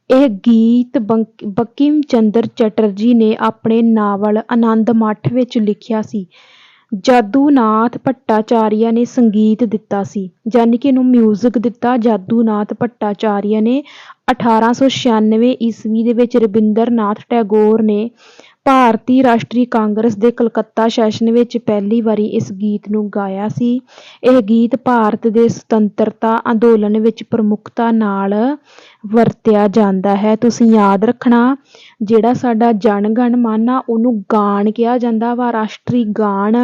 ਇਹ ਗੀਤ ਬੰਕਿਮ ਚੰਦਰ ਚੈਟਰਜੀ ਨੇ ਆਪਣੇ ਨਾਵਲ ਆਨੰਦ ਮਠ ਵਿੱਚ ਲਿਖਿਆ ਸੀ। ਜਾਦੂਨਾਥ ਭੱਟਾਚਾਰੀਆ ਨੇ ਸੰਗੀਤ ਦਿੱਤਾ ਸੀ, ਯਾਨੀ ਕਿ ਇਹਨੂੰ ਮਿਊਜ਼ਿਕ ਦਿੱਤਾ ਜਾਦੂਨਾਥ ਭੱਟਾਚਾਰੀਆ ਨੇ। 1896 ਈਸਵੀ ਦੇ ਵਿੱਚ ਰਵਿੰਦਰ ਨਾਥ ਟੈਗੋਰ ਨੇ ਭਾਰਤੀ ਰਾਸ਼ਟਰੀ ਕਾਂਗਰਸ ਦੇ ਕਲਕੱਤਾ ਸੈਸ਼ਨ ਵਿੱਚ ਪਹਿਲੀ ਵਾਰੀ ਇਸ ਗੀਤ ਨੂੰ ਗਾਇਆ ਸੀ। ਇਹ ਗੀਤ ਭਾਰਤ ਦੇ ਸੁਤੰਤਰਤਾ ਅੰਦੋਲਨ ਵਿੱਚ ਪ੍ਰਮੁੱਖਤਾ ਨਾਲ ਵਰਤਿਆ ਜਾਂਦਾ ਹੈ। ਤੁਸੀਂ ਯਾਦ ਰੱਖਣਾ, ਜਿਹੜਾ ਸਾਡਾ ਜਨ ਗਣ ਮਨ ਆ ਉਹਨੂੰ ਗਾਣ ਕਿਹਾ ਜਾਂਦਾ ਵਾ, ਰਾਸ਼ਟਰੀ ਗਾਣ।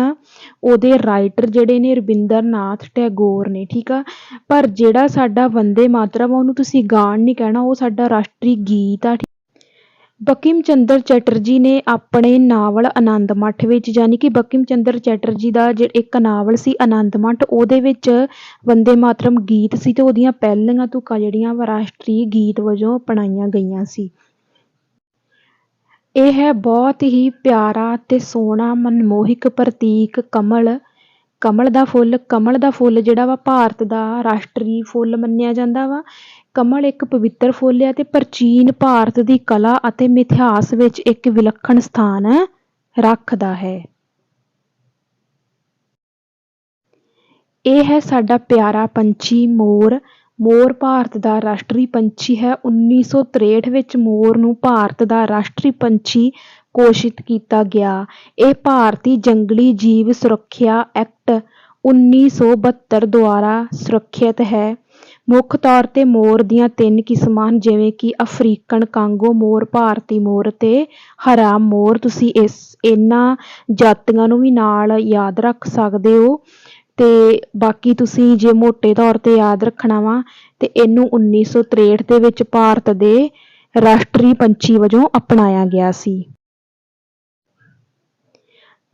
ਉਹਦੇ ਰਾਈਟਰ ਜਿਹੜੇ ਨੇ ਰਵਿੰਦਰ ਨਾਥ ਟੈਗੋਰ ਨੇ, ਠੀਕ ਆ। ਪਰ ਜਿਹੜਾ ਸਾਡਾ ਵੰਦੇ ਮਾਤਰਮ ਆ ਉਹਨੂੰ ਤੁਸੀਂ ਗਾਣ ਨਹੀਂ ਕਹਿਣਾ, ਉਹ ਸਾਡਾ ਰਾਸ਼ਟਰੀ ਗੀਤ ਆ। ਬੰਕਿਮ ਚੰਦਰ ਚੈਟਰਜੀ ਨੇ ਆਪਣੇ ਨਾਵਲ ਆਨੰਦ ਮਠ ਵਿੱਚ, ਯਾਨੀ ਕਿ ਬੰਕਿਮ ਚੰਦਰ ਚੈਟਰਜੀ ਦਾ ਇੱਕ ਨਾਵਲ ਸੀ ਆਨੰਦ ਮਠ, ਉਹਦੇ ਵਿੱਚ ਵੰਦੇ ਮਾਤਰਮ ਗੀਤ ਸੀ ਤੇ ਉਹਦੀਆਂ ਪਹਿਲੀਆਂ ਤੁਕਾਂ ਜਿਹੜੀਆਂ ਵਾ ਰਾਸ਼ਟਰੀ ਗੀਤ ਵਜੋਂ ਅਪਣਾਈਆਂ ਗਈਆਂ ਸੀ। ਇਹ ਹੈ ਬਹੁਤ ਹੀ ਪਿਆਰਾ ਤੇ ਸੋਹਣਾ ਮਨਮੋਹਕ ਪ੍ਰਤੀਕ ਕਮਲ। ਕਮਲ ਦਾ ਫੁੱਲ ਜਿਹੜਾ ਵਾ ਭਾਰਤ ਦਾ ਰਾਸ਼ਟਰੀ ਫੁੱਲ ਮੰਨਿਆ ਜਾਂਦਾ ਵਾ। ਕਮਲ ਇੱਕ ਪਵਿੱਤਰ ਫੁੱਲ ਹੈ ਤੇ ਪ੍ਰਾਚੀਨ ਭਾਰਤ ਦੀ ਕਲਾ ਅਤੇ ਮਿਥਿਹਾਸ ਵਿੱਚ ਇੱਕ ਵਿਲੱਖਣ ਸਥਾਨ ਰੱਖਦਾ ਹੈ। ਇਹ ਹੈ ਸਾਡਾ ਪਿਆਰਾ ਪੰਛੀ ਮੋਰ। ਮੋਰ ਭਾਰਤ ਦਾ ਰਾਸ਼ਟਰੀ ਪੰਛੀ ਹੈ। 1963 ਵਿੱਚ ਮੋਰ ਨੂੰ ਭਾਰਤ ਦਾ ਰਾਸ਼ਟਰੀ ਪੰਛੀ ਘੋਸ਼ਿਤ ਕੀਤਾ ਗਿਆ। ਇਹ ਭਾਰਤੀ ਜੰਗਲੀ ਜੀਵ ਸੁਰੱਖਿਆ ਐਕਟ 1972 ਦੁਆਰਾ ਸੁਰੱਖਿਅਤ ਹੈ। ਮੁੱਖ ਤੌਰ ਤੇ ਮੋਰ ਦੀਆਂ 3 ਕਿਸਮਾਂ ਹਨ, ਜਿਵੇਂ ਕਿ ਅਫਰੀਕਨ ਕਾਂਗੋ ਮੋਰ, ਭਾਰਤੀ ਮੋਰ ਤੇ ਹਰਾ ਮੋਰ। ਤੁਸੀਂ ਇਹਨਾਂ ਜਾਤੀਆਂ ਨੂੰ ਵੀ ਨਾਲ ਯਾਦ ਰੱਖ ਸਕਦੇ ਹੋ। ਤੇ ਬਾਕੀ ਤੁਸੀਂ ਜੇ ਮੋਟੇ ਤੌਰ ਤੇ ਯਾਦ ਰੱਖਣਾ ਵਾ ਤੇ ਇਹਨੂੰ 1963 ਦੇ ਵਿੱਚ ਭਾਰਤ ਦੇ ਰਾਸ਼ਟਰੀ ਪੰਛੀ ਵਜੋਂ ਅਪਣਾਇਆ ਗਿਆ ਸੀ।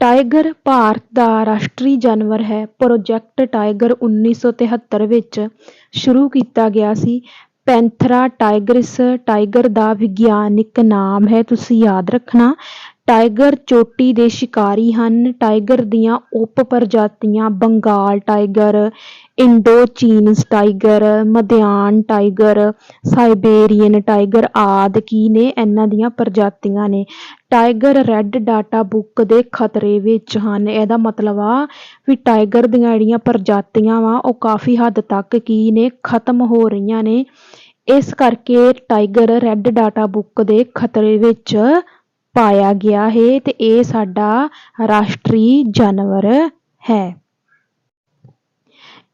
ਟਾਈਗਰ ਭਾਰਤ ਦਾ ਰਾਸ਼ਟਰੀ ਜਾਨਵਰ ਹੈ। ਪ੍ਰੋਜੈਕਟ ਟਾਈਗਰ 1973 ਵਿੱਚ ਸ਼ੁਰੂ ਕੀਤਾ ਗਿਆ ਸੀ। ਪੈਂਥਰਾ ਟਾਈਗਰਿਸ ਟਾਈਗਰ ਦਾ ਵਿਗਿਆਨਿਕ ਨਾਮ ਹੈ, ਤੁਸੀਂ ਯਾਦ ਰੱਖਣਾ। ਟਾਈਗਰ ਚੋਟੀ ਦੇ ਸ਼ਿਕਾਰੀ ਹਨ। ਟਾਈਗਰ ਦੀਆਂ ਉਪ ਪ੍ਰਜਾਤੀਆਂ ਬੰਗਾਲ ਟਾਈਗਰ, ਇੰਡੋਚੀਨਸ ਟਾਈਗਰ, ਮਧਿਆਨ ਟਾਈਗਰ, ਸਾਈਬੇਰੀਅਨ ਟਾਈਗਰ ਆਦਿ ਕੀ ਨੇ ਇਹਨਾਂ ਦੀਆਂ ਪ੍ਰਜਾਤੀਆਂ ਨੇ। ਟਾਈਗਰ ਰੈੱਡ ਡਾਟਾ ਬੁੱਕ ਦੇ ਖਤਰੇ ਵਿੱਚ ਹਨ। ਇਹਦਾ ਮਤਲਬ ਆ ਵੀ ਟਾਈਗਰ ਦੀਆਂ ਜਿਹੜੀਆਂ ਪ੍ਰਜਾਤੀਆਂ ਵਾ ਉਹ ਕਾਫੀ ਹੱਦ ਤੱਕ ਕੀ ਨੇ, ਖਤਮ ਹੋ ਰਹੀਆਂ ਨੇ। ਇਸ ਕਰਕੇ ਟਾਈਗਰ ਰੈੱਡ ਡਾਟਾ ਬੁੱਕ ਦੇ ਖਤਰੇ ਵਿੱਚ ਪਾਇਆ ਗਿਆ ਹੈ ਤੇ ਇਹ ਸਾਡਾ ਰਾਸ਼ਟਰੀ ਜਾਨਵਰ ਹੈ।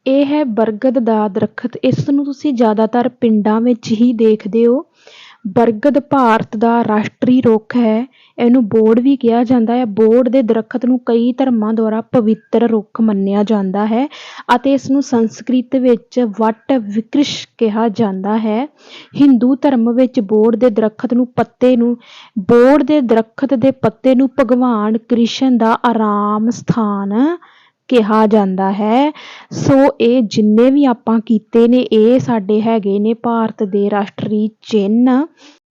ਇਹ ਹੈ ਬਰਗਦ ਦਾ ਦਰਖਤ। ਇਸ ਨੂੰ ਤੁਸੀਂ ਜ਼ਿਆਦਾਤਰ ਪਿੰਡਾਂ ਵਿੱਚ ਹੀ ਦੇਖਦੇ ਹੋ। ਬਰਗਦ ਭਾਰਤ ਦਾ ਰਾਸ਼ਟਰੀ ਰੁੱਖ ਹੈ। ਇਹਨੂੰ ਬੋਹੜ ਵੀ ਕਿਹਾ ਜਾਂਦਾ ਹੈ। ਬੋਹੜ ਦੇ ਦਰਖਤ ਨੂੰ ਕਈ ਧਰਮਾਂ ਦੁਆਰਾ ਪਵਿੱਤਰ ਰੁੱਖ ਮੰਨਿਆ ਜਾਂਦਾ ਹੈ ਅਤੇ ਇਸ ਨੂੰ ਸੰਸਕ੍ਰਿਤ ਵਿੱਚ ਵਟ ਵਿਕ੍ਰਿਸ਼ ਕਿਹਾ ਜਾਂਦਾ ਹੈ। ਹਿੰਦੂ ਧਰਮ ਵਿੱਚ ਬੋਹੜ ਦੇ ਦਰਖਤ ਦੇ ਪੱਤੇ ਨੂੰ ਭਗਵਾਨ ਕ੍ਰਿਸ਼ਨ ਦਾ ਆਰਾਮ ਸਥਾਨ ਕਿਹਾ ਜਾਂਦਾ ਹੈ। ਸੋ ਇਹ ਜਿੰਨੇ ਵੀ ਆਪਾਂ ਕੀਤੇ ਨੇ ਇਹ ਸਾਡੇ ਹੈਗੇ ਨੇ ਭਾਰਤ ਦੇ ਰਾਸ਼ਟਰੀ ਚਿੰਨ੍ਹ।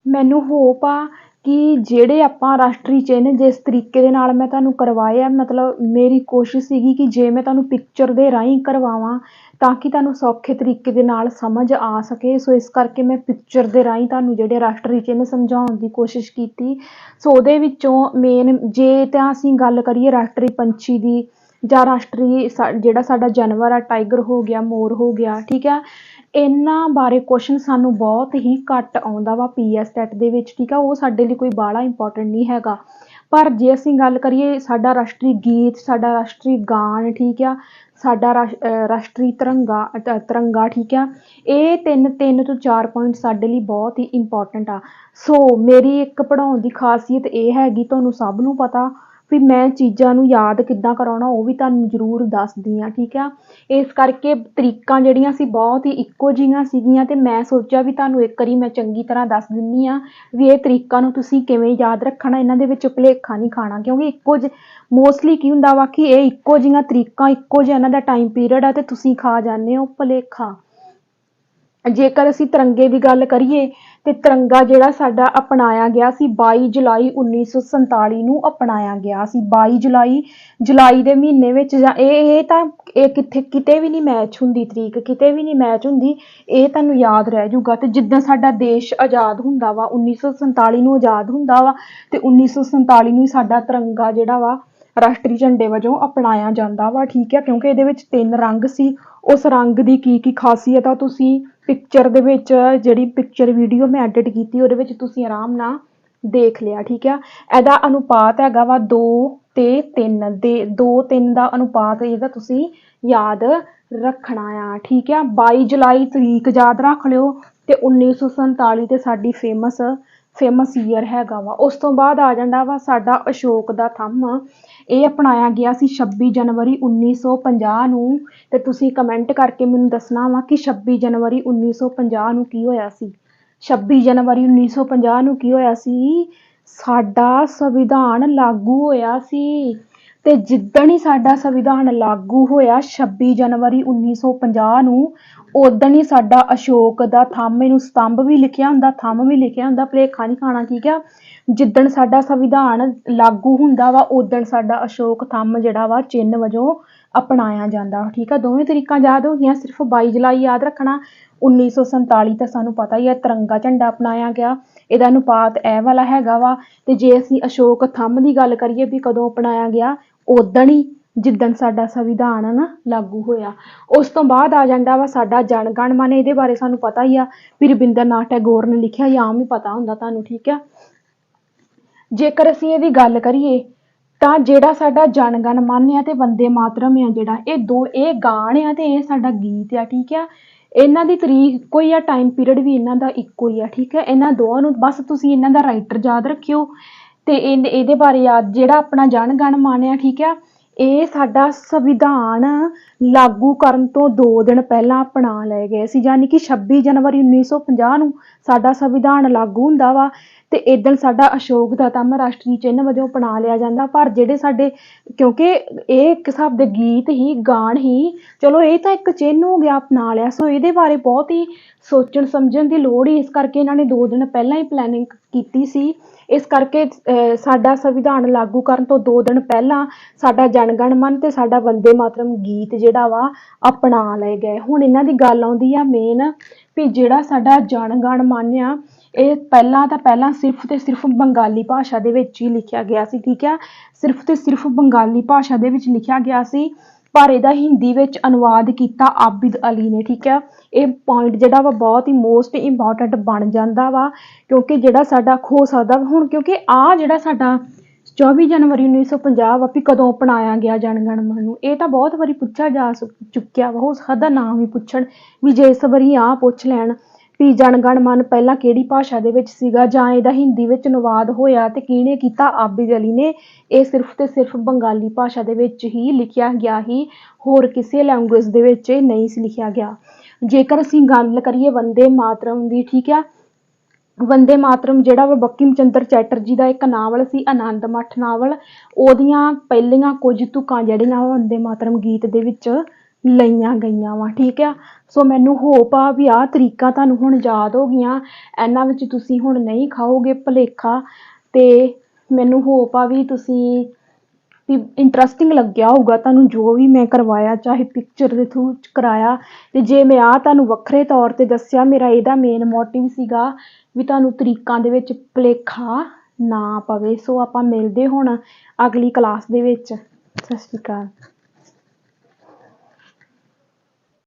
ਮੈਨੂੰ ਹੋਪ ਆ ਕਿ ਜਿਹੜੇ ਆਪਾਂ ਰਾਸ਼ਟਰੀ ਚਿੰਨ੍ਹ ਜਿਸ ਤਰੀਕੇ ਦੇ ਨਾਲ ਮੈਂ ਤੁਹਾਨੂੰ ਕਰਵਾਏ ਆ, ਮਤਲਬ ਮੇਰੀ ਕੋਸ਼ਿਸ਼ ਸੀਗੀ ਕਿ ਜੇ ਮੈਂ ਤੁਹਾਨੂੰ ਪਿਕਚਰ ਦੇ ਰਾਹੀਂ ਕਰਵਾਵਾਂ ਤਾਂ ਕਿ ਤੁਹਾਨੂੰ ਸੌਖੇ ਤਰੀਕੇ ਦੇ ਨਾਲ ਸਮਝ ਆ ਸਕੇ। ਸੋ ਇਸ ਕਰਕੇ ਮੈਂ ਪਿਕਚਰ ਦੇ ਰਾਹੀਂ ਤੁਹਾਨੂੰ ਜਿਹੜੇ ਰਾਸ਼ਟਰੀ ਚਿੰਨ੍ਹ ਸਮਝਾਉਣ ਦੀ ਕੋਸ਼ਿਸ਼ ਕੀਤੀ। ਸੋ ਉਹਦੇ ਵਿੱਚੋਂ ਮੇਨ ਜੇ ਤਾਂ ਅਸੀਂ ਗੱਲ ਕਰੀਏ ਰਾਸ਼ਟਰੀ ਪੰਛੀ ਦੀ ਜਾਂ ਰਾਸ਼ਟਰੀ ਜਿਹੜਾ ਸਾਡਾ ਜਾਨਵਰ ਆ, ਟਾਈਗਰ ਹੋ ਗਿਆ, ਮੋਰ ਹੋ ਗਿਆ, ਠੀਕ ਆ। ਇਹਨਾਂ ਬਾਰੇ ਕੁਐਸਚਨ ਸਾਨੂੰ ਬਹੁਤ ਹੀ ਘੱਟ ਆਉਂਦਾ ਵਾ ਪੀਐਸ ਟੈਟ ਦੇ ਵਿੱਚ, ਠੀਕ ਆ। ਉਹ ਸਾਡੇ ਲਈ ਕੋਈ ਬਾਹਲਾ ਇੰਪੋਰਟੈਂਟ ਨਹੀਂ ਹੈਗਾ। ਪਰ ਜੇ ਅਸੀਂ ਗੱਲ ਕਰੀਏ ਸਾਡਾ ਰਾਸ਼ਟਰੀ ਗੀਤ, ਸਾਡਾ ਰਾਸ਼ਟਰੀ ਗਾਨ, ਠੀਕ ਆ, ਸਾਡਾ ਰਾਸ਼ਟਰੀ ਤਿਰੰਗਾ, ਠੀਕ ਆ, ਇਹ ਤਿੰਨ ਤੋਂ 4 ਪੁਆਇੰਟ ਸਾਡੇ ਲਈ ਬਹੁਤ ਹੀ ਇੰਪੋਰਟੈਂਟ ਆ। ਸੋ ਮੇਰੀ ਇੱਕ ਪੜ੍ਹਾਉਣ ਦੀ ਖਾਸੀਅਤ ਇਹ ਹੈਗੀ, ਤੁਹਾਨੂੰ ਸਭ ਨੂੰ ਪਤਾ ਵੀ ਮੈਂ ਚੀਜ਼ਾਂ ਨੂੰ ਯਾਦ ਕਿੱਦਾਂ ਕਰਾਉਣਾ ਉਹ ਵੀ ਤੁਹਾਨੂੰ ਜ਼ਰੂਰ ਦੱਸਦੀ ਹਾਂ, ਠੀਕ ਆ। ਇਸ ਕਰਕੇ ਤਰੀਕਾਂ ਜਿਹੜੀਆਂ ਸੀ ਬਹੁਤ ਹੀ ਇੱਕੋ ਜਿਹੀਆਂ ਸੀਗੀਆਂ, ਤੇ ਮੈਂ ਸੋਚਿਆ ਵੀ ਤੁਹਾਨੂੰ ਇੱਕ ਵਾਰੀ ਮੈਂ ਚੰਗੀ ਤਰ੍ਹਾਂ ਦੱਸ ਦਿੰਦੀ ਹਾਂ ਵੀ ਇਹ ਤਰੀਕਾਂ ਨੂੰ ਤੁਸੀਂ ਕਿਵੇਂ ਯਾਦ ਰੱਖਣਾ, ਇਹਨਾਂ ਦੇ ਵਿੱਚ ਭੁਲੇਖਾ ਨਹੀਂ ਖਾਣਾ। ਕਿਉਂਕਿ ਮੋਸਟਲੀ ਕੀ ਹੁੰਦਾ ਵਾ ਕਿ ਇਹ ਇੱਕੋ ਜਿਹੀਆਂ ਤਰੀਕਾਂ, ਇੱਕੋ ਜਿਹਾ ਇਹਨਾਂ ਦਾ ਟਾਈਮ ਪੀਰੀਅਡ ਆ, ਤੇ ਤੁਸੀਂ ਖਾ ਜਾਂਦੇ ਹੋ ਭੁਲੇਖਾ। ਜੇਕਰ ਅਸੀਂ ਤਿਰੰਗੇ ਦੀ ਗੱਲ ਕਰੀਏ ਤੇ ਤਿਰੰਗਾ ਜਿਹੜਾ ਸਾਡਾ ਅਪਣਾਇਆ ਗਿਆ ਸੀ 22 ਜੁਲਾਈ 1947 ਨੂੰ ਅਪਣਾਇਆ ਗਿਆ ਸੀ। 22 ਜੁਲਾਈ ਦੇ ਮਹੀਨੇ ਵਿੱਚ, ਜਾਂ ਇਹ ਤਾਂ ਇਹ ਕਿਤੇ ਵੀ ਨਹੀਂ ਮੈਚ ਹੁੰਦੀ, ਤਰੀਕ ਕਿਤੇ ਵੀ ਨਹੀਂ ਮੈਚ ਹੁੰਦੀ, ਇਹ ਤੁਹਾਨੂੰ ਯਾਦ ਰਹਿ ਜਾਊਗਾ। ਤੇ ਜਿੱਦਾਂ ਸਾਡਾ ਦੇਸ਼ ਆਜ਼ਾਦ ਹੁੰਦਾ ਵਾ, 1947 ਨੂੰ ਆਜ਼ਾਦ ਹੁੰਦਾ ਵਾ, ਤੇ 1947 ਨੂੰ ਹੀ ਸਾਡਾ ਤਿਰੰਗਾ ਜਿਹੜਾ ਵਾ ਰਾਸ਼ਟਰੀ ਝੰਡੇ ਵਜੋਂ ਅਪਣਾਇਆ ਜਾਂਦਾ ਵਾ, ਠੀਕ ਹੈ। ਕਿਉਂਕਿ ਇਹਦੇ ਵਿੱਚ 3 ਰੰਗ ਸੀ। ਉਸ ਰੰਗ ਦੀ ਕੀ ਖਾਸੀਅਤ ਆ ਤੁਸੀਂ ਪਿਕਚਰ ਦੇ ਵਿੱਚ, ਜਿਹੜੀ ਪਿਕਚਰ ਵੀਡੀਓ ਮੈਂ ਐਡਿਟ ਕੀਤੀ ਉਹਦੇ ਵਿੱਚ ਤੁਸੀਂ ਆਰਾਮ ਨਾਲ ਦੇਖ ਲਿਆ, ਠੀਕ ਆ। ਇਹਦਾ ਅਨੁਪਾਤ ਹੈਗਾ ਵਾ 2 ਤੇ 3 ਦੇ, 2-3 ਦਾ ਅਨੁਪਾਤ ਇਹਦਾ ਤੁਸੀਂ ਯਾਦ ਰੱਖਣਾ ਆ, ਠੀਕ ਆ। 22 ਜੁਲਾਈ ਤਰੀਕ ਯਾਦ ਰੱਖ ਲਿਓ, ਤੇ 1947 ਤੇ ਸਾਡੀ ਫੇਮਸ ਈਅਰ ਹੈਗਾ ਵਾ। ਉਸ ਤੋਂ ਬਾਅਦ ਆ ਜਾਂਦਾ ਵਾ ਸਾਡਾ ਅਸ਼ੋਕ ਦਾ ਥੰਮ। ਇਹ ਅਪਣਾਇਆ ਗਿਆ ਸੀ 26 ਜਨਵਰੀ 1950 ਨੂੰ, ਤੇ ਤੁਸੀਂ ਕਮੈਂਟ ਕਰਕੇ ਮੈਨੂੰ ਦੱਸਣਾ ਵਾ ਕਿ 26 ਜਨਵਰੀ 1950 ਨੂੰ ਕੀ ਹੋਇਆ ਸੀ। 26 ਜਨਵਰੀ 1950 ਨੂੰ ਕੀ ਹੋਇਆ ਸੀ? ਸਾਡਾ ਸੰਵਿਧਾਨ ਲਾਗੂ ਹੋਇਆ ਸੀ। ਤੇ ਜਿੱਦਣ ਹੀ ਸਾਡਾ ਸੰਵਿਧਾਨ ਲਾਗੂ ਹੋਇਆ 26 ਜਨਵਰੀ 1950 ਨੂੰ, ਉਦਣ ਹੀ ਸਾਡਾ ਅਸ਼ੋਕ ਦਾ ਥੰਮ, ਇਹਨੂੰ ਸਤੰਭ ਵੀ ਲਿਖਿਆ ਹੁੰਦਾ, ਥੰਮ ਵੀ ਲਿਖਿਆ ਹੁੰਦਾ, ਭੁਲੇਖਾ ਨਹੀਂ ਖਾਣਾ, ਠੀਕ ਆ। ਜਿੱਦਣ ਸਾਡਾ ਸੰਵਿਧਾਨ ਲਾਗੂ ਹੁੰਦਾ ਵਾ ਉਦਣ ਸਾਡਾ ਅਸ਼ੋਕ ਥੰਮ ਜਿਹੜਾ ਵਾ ਚਿੰਨ੍ਹ ਵਜੋਂ ਅਪਣਾਇਆ ਜਾਂਦਾ, ਠੀਕ ਆ। ਦੋਵੇਂ ਤਰੀਕਾਂ ਯਾਦ ਹੋ ਗਈਆਂ। ਸਿਰਫ 22 ਜੁਲਾਈ ਯਾਦ ਰੱਖਣਾ। 1947 ਤਾਂ ਸਾਨੂੰ ਪਤਾ ਹੀ ਹੈ ਤਿਰੰਗਾ ਝੰਡਾ ਅਪਣਾਇਆ ਗਿਆ, ਇਹਦਾ ਅਨੁਪਾਤ ਇਹ ਵਾਲਾ ਹੈਗਾ ਵਾ। ਤੇ ਜੇ ਅਸੀਂ ਅਸ਼ੋਕ ਥੰਮ ਦੀ ਗੱਲ ਕਰੀਏ ਵੀ ਕਦੋਂ ਅਪਣਾਇਆ ਗਿਆ, ਉਦਣ ਹੀ ਜਿੱਦਣ ਸਾਡਾ ਸੰਵਿਧਾਨ ਨਾ ਲਾਗੂ ਹੋਇਆ। ਉਸ ਤੋਂ ਬਾਅਦ ਆ ਜਾਂਦਾ ਵਾ ਸਾਡਾ ਜਨ ਗਣ ਮਨ। ਇਹਦੇ ਬਾਰੇ ਸਾਨੂੰ ਪਤਾ ਹੀ ਆ ਵੀ ਰਵਿੰਦਰ ਨਾਥ ਟੈਗੋਰ ਨੇ ਲਿਖਿਆ, ਜਾਂ ਆਮ ਹੀ ਪਤਾ ਹੁੰਦਾ ਤੁਹਾਨੂੰ, ਠੀਕ ਆ। ਜੇਕਰ ਅਸੀਂ ਇਹਦੀ ਗੱਲ ਕਰੀਏ ਤਾਂ ਜਿਹੜਾ ਸਾਡਾ ਜਨ ਗਣ ਮਨ ਆ ਤੇ ਵੰਦੇ ਮਾਤਰਮ ਆ, ਜਿਹੜਾ ਇਹ ਗਾਣ ਆ ਤੇ ਇਹ ਸਾਡਾ ਗੀਤ ਆ, ਠੀਕ ਆ। ਇਹਨਾਂ ਦੀ ਤਰੀਕ ਇੱਕੋ ਹੀ ਆ, ਟਾਈਮ ਪੀਰੀਅਡ ਵੀ ਇਹਨਾਂ ਦਾ ਇੱਕੋ ਹੀ ਆ, ਠੀਕ ਹੈ। ਇਹਨਾਂ ਦੋਵਾਂ ਨੂੰ ਬਸ ਤੁਸੀਂ ਇਹਨਾਂ ਦਾ ਰਾਈਟਰ ਯਾਦ ਰੱਖਿਓ, ਤੇ ਇਹਦੇ ਬਾਰੇ ਯਾਦ, ਜਿਹੜਾ ਆਪਣਾ ਜਨ ਗਣ ਮਨ ਆ, ਠੀਕ ਆ, ਇਹ ਸਾਡਾ ਸੰਵਿਧਾਨ ਲਾਗੂ ਕਰਨ ਤੋਂ 2 ਦਿਨ ਪਹਿਲਾਂ ਅਪਣਾ ਲਏ ਗਏ ਸੀ। ਯਾਨੀ ਕਿ 26 ਜਨਵਰੀ 1950 ਨੂੰ ਸਾਡਾ ਸੰਵਿਧਾਨ ਲਾਗੂ ਹੁੰਦਾ ਵਾ, ਤੇ ਇਦਣ ਸਾਡਾ ਅਸ਼ੋਕ ਦਾ ਥੰਮ ਰਾਸ਼ਟਰੀ ਚਿੰਨ੍ਹ ਵਜੋਂ ਅਪਣਾ ਲਿਆ ਜਾਂਦਾ। ਪਰ ਜਿਹੜੇ ਸਾਡੇ, ਕਿਉਂਕਿ ਇਹ ਇੱਕ ਹਿਸਾਬ ਦੇ ਗੀਤ ਹੀ, ਗਾਣ ਹੀ, ਚਲੋ ਇਹ ਤਾਂ ਇੱਕ ਚਿੰਨ੍ਹ ਹੋ ਗਿਆ ਅਪਣਾ ਲਿਆ। ਸੋ ਇਹਦੇ ਬਾਰੇ ਬਹੁਤ ਹੀ ਸੋਚਣ ਸਮਝਣ ਦੀ ਲੋੜ ਹੀ, ਇਸ ਕਰਕੇ ਇਹਨਾਂ ਨੇ 2 ਦਿਨ ਪਹਿਲਾਂ ਹੀ ਪਲੈਨਿੰਗ ਕੀਤੀ ਸੀ। ਇਸ ਕਰਕੇ ਸਾਡਾ ਸੰਵਿਧਾਨ ਲਾਗੂ ਕਰਨ ਤੋਂ 2 ਦਿਨ ਪਹਿਲਾਂ ਸਾਡਾ ਜਨ ਗਣ ਮਨ ਤੇ ਸਾਡਾ ਵੰਦੇ ਮਾਤਰਮ ਗੀਤ ਜਿਹੜਾ ਵਾ ਅਪਣਾ ਲਏ ਗਏ। ਹੁਣ ਇਹਨਾਂ ਦੀ ਗੱਲ ਆਉਂਦੀ ਆ ਮੇਨ ਵੀ ਜਿਹੜਾ ਸਾਡਾ ਜਨ ਗਣ ਮਨ ਆ, ਇਹ ਪਹਿਲਾਂ ਸਿਰਫ ਤੇ ਸਿਰਫ ਬੰਗਾਲੀ ਭਾਸ਼ਾ ਦੇ ਵਿੱਚ ਹੀ ਲਿਖਿਆ ਗਿਆ ਸੀ, ਠੀਕ ਆ। ਸਿਰਫ ਤੇ ਸਿਰਫ ਬੰਗਾਲੀ ਭਾਸ਼ਾ ਦੇ ਵਿੱਚ ਲਿਖਿਆ ਗਿਆ ਸੀ, ਪਰ ਇਹਦਾ ਹਿੰਦੀ ਵਿੱਚ ਅਨੁਵਾਦ ਕੀਤਾ ਆਬਿਦ ਅਲੀ ਨੇ, ਠੀਕ ਆ। ਇਹ ਪੁਆਇੰਟ ਜਿਹੜਾ ਵਾ ਬਹੁਤ ਹੀ ਮੋਸਟ ਇੰਪੋਰਟੈਂਟ ਬਣ ਜਾਂਦਾ ਵਾ, ਕਿਉਂਕਿ ਜਿਹੜਾ ਸਾਡਾ ਹੋ ਸਕਦਾ ਹੁਣ, ਕਿਉਂਕਿ ਆ ਜਿਹੜਾ ਸਾਡਾ 24 ਜਨਵਰੀ 1950 ਵਾ ਵੀ ਕਦੋਂ ਅਪਣਾਇਆ ਗਿਆ ਜਨ ਗਣ ਮਨ ਨੂੰ, ਇਹ ਤਾਂ ਬਹੁਤ ਵਾਰੀ ਪੁੱਛਿਆ ਜਾ ਚੁੱਕਿਆ ਵਾ। ਹੋ ਸਕਦਾ ਨਾ ਵੀ ਪੁੱਛਣ, ਵੀ ਜੇ ਇਸ ਵਾਰੀ ਆਹ ਪੁੱਛ ਲੈਣ ਵੀ ਜਨ ਗਣ ਮਨ ਪਹਿਲਾਂ ਕਿਹੜੀ ਭਾਸ਼ਾ ਦੇ ਵਿੱਚ ਸੀਗਾ, ਜਾਂ ਇਹਦਾ ਹਿੰਦੀ ਵਿੱਚ ਅਨੁਵਾਦ ਹੋਇਆ ਤੇ ਕਿਹਨੇ ਕੀਤਾ, ਆਬਿਦ ਅਲੀ ਨੇ। ਇਹ ਸਿਰਫ ਤੇ ਸਿਰਫ ਬੰਗਾਲੀ ਭਾਸ਼ਾ ਦੇ ਵਿੱਚ ਹੀ ਲਿਖਿਆ ਗਿਆ ਹੀ, ਹੋਰ ਕਿਸੇ ਲੈਂਗੁਏਜ ਦੇ ਵਿੱਚ ਇਹ ਨਹੀਂ ਸੀ ਲਿਖਿਆ ਗਿਆ। ਜੇਕਰ ਅਸੀਂ ਗੱਲ ਕਰੀਏ ਵੰਦੇ ਮਾਤਰਮ ਦੀ, ਠੀਕ ਆ, ਵੰਦੇ ਮਾਤਰਮ ਜਿਹੜਾ ਵਾ ਬੰਕਿਮ ਚੰਦਰ ਚੈਟਰਜੀ ਦਾ ਇੱਕ ਨਾਵਲ ਸੀ, ਆਨੰਦ ਮੱਠ ਨਾਵਲ, ਉਹਦੀਆਂ ਪਹਿਲੀਆਂ ਕੁਝ ਤੁਕਾਂ ਜਿਹੜੀਆਂ ਵੰਦੇ ਮਾਤਰਮ ਗੀਤ ਦੇ ਵਿੱਚ ਲਈਆਂ ਗਈਆਂ ਵਾ, ਠੀਕ ਆ। ਸੋ ਮੈਨੂੰ ਹੋਪ ਆ ਵੀ ਆਹ ਤਰੀਕਾਂ ਤੁਹਾਨੂੰ ਹੁਣ ਯਾਦ ਹੋ ਗਈਆਂ, ਇਹਨਾਂ ਵਿੱਚ ਤੁਸੀਂ ਹੁਣ ਨਹੀਂ ਖਾਓਗੇ ਭੁਲੇਖਾ। ਤੇ ਮੈਨੂੰ ਹੋਪ ਆ ਵੀ ਤੁਸੀਂ ਵੀ ਇੰਟਰਸਟਿੰਗ ਲੱਗਿਆ ਹੋਊਗਾ ਤੁਹਾਨੂੰ ਜੋ ਵੀ ਮੈਂ ਕਰਵਾਇਆ, ਚਾਹੇ ਪਿਕਚਰ ਦੇ ਥਰੂ ਕਰਾਇਆ। ਤੇ ਜੇ ਮੈਂ ਆਹ ਤੁਹਾਨੂੰ ਵੱਖਰੇ ਤੌਰ ਤੇ ਦੱਸਿਆ, ਮੇਰਾ ਇਹਦਾ ਮੇਨ ਮੋਟਿਵ ਸੀਗਾ ਵੀ ਤੁਹਾਨੂੰ ਤਰੀਕਾਂ ਦੇ ਵਿੱਚ ਭੁਲੇਖਾ ਨਾ ਪਵੇ। ਸੋ ਆਪਾਂ ਮਿਲਦੇ ਹੁਣ ਅਗਲੀ ਕਲਾਸ ਦੇ ਵਿੱਚ। ਸਤਿ ਸ਼੍ਰੀ ਅਕਾਲ।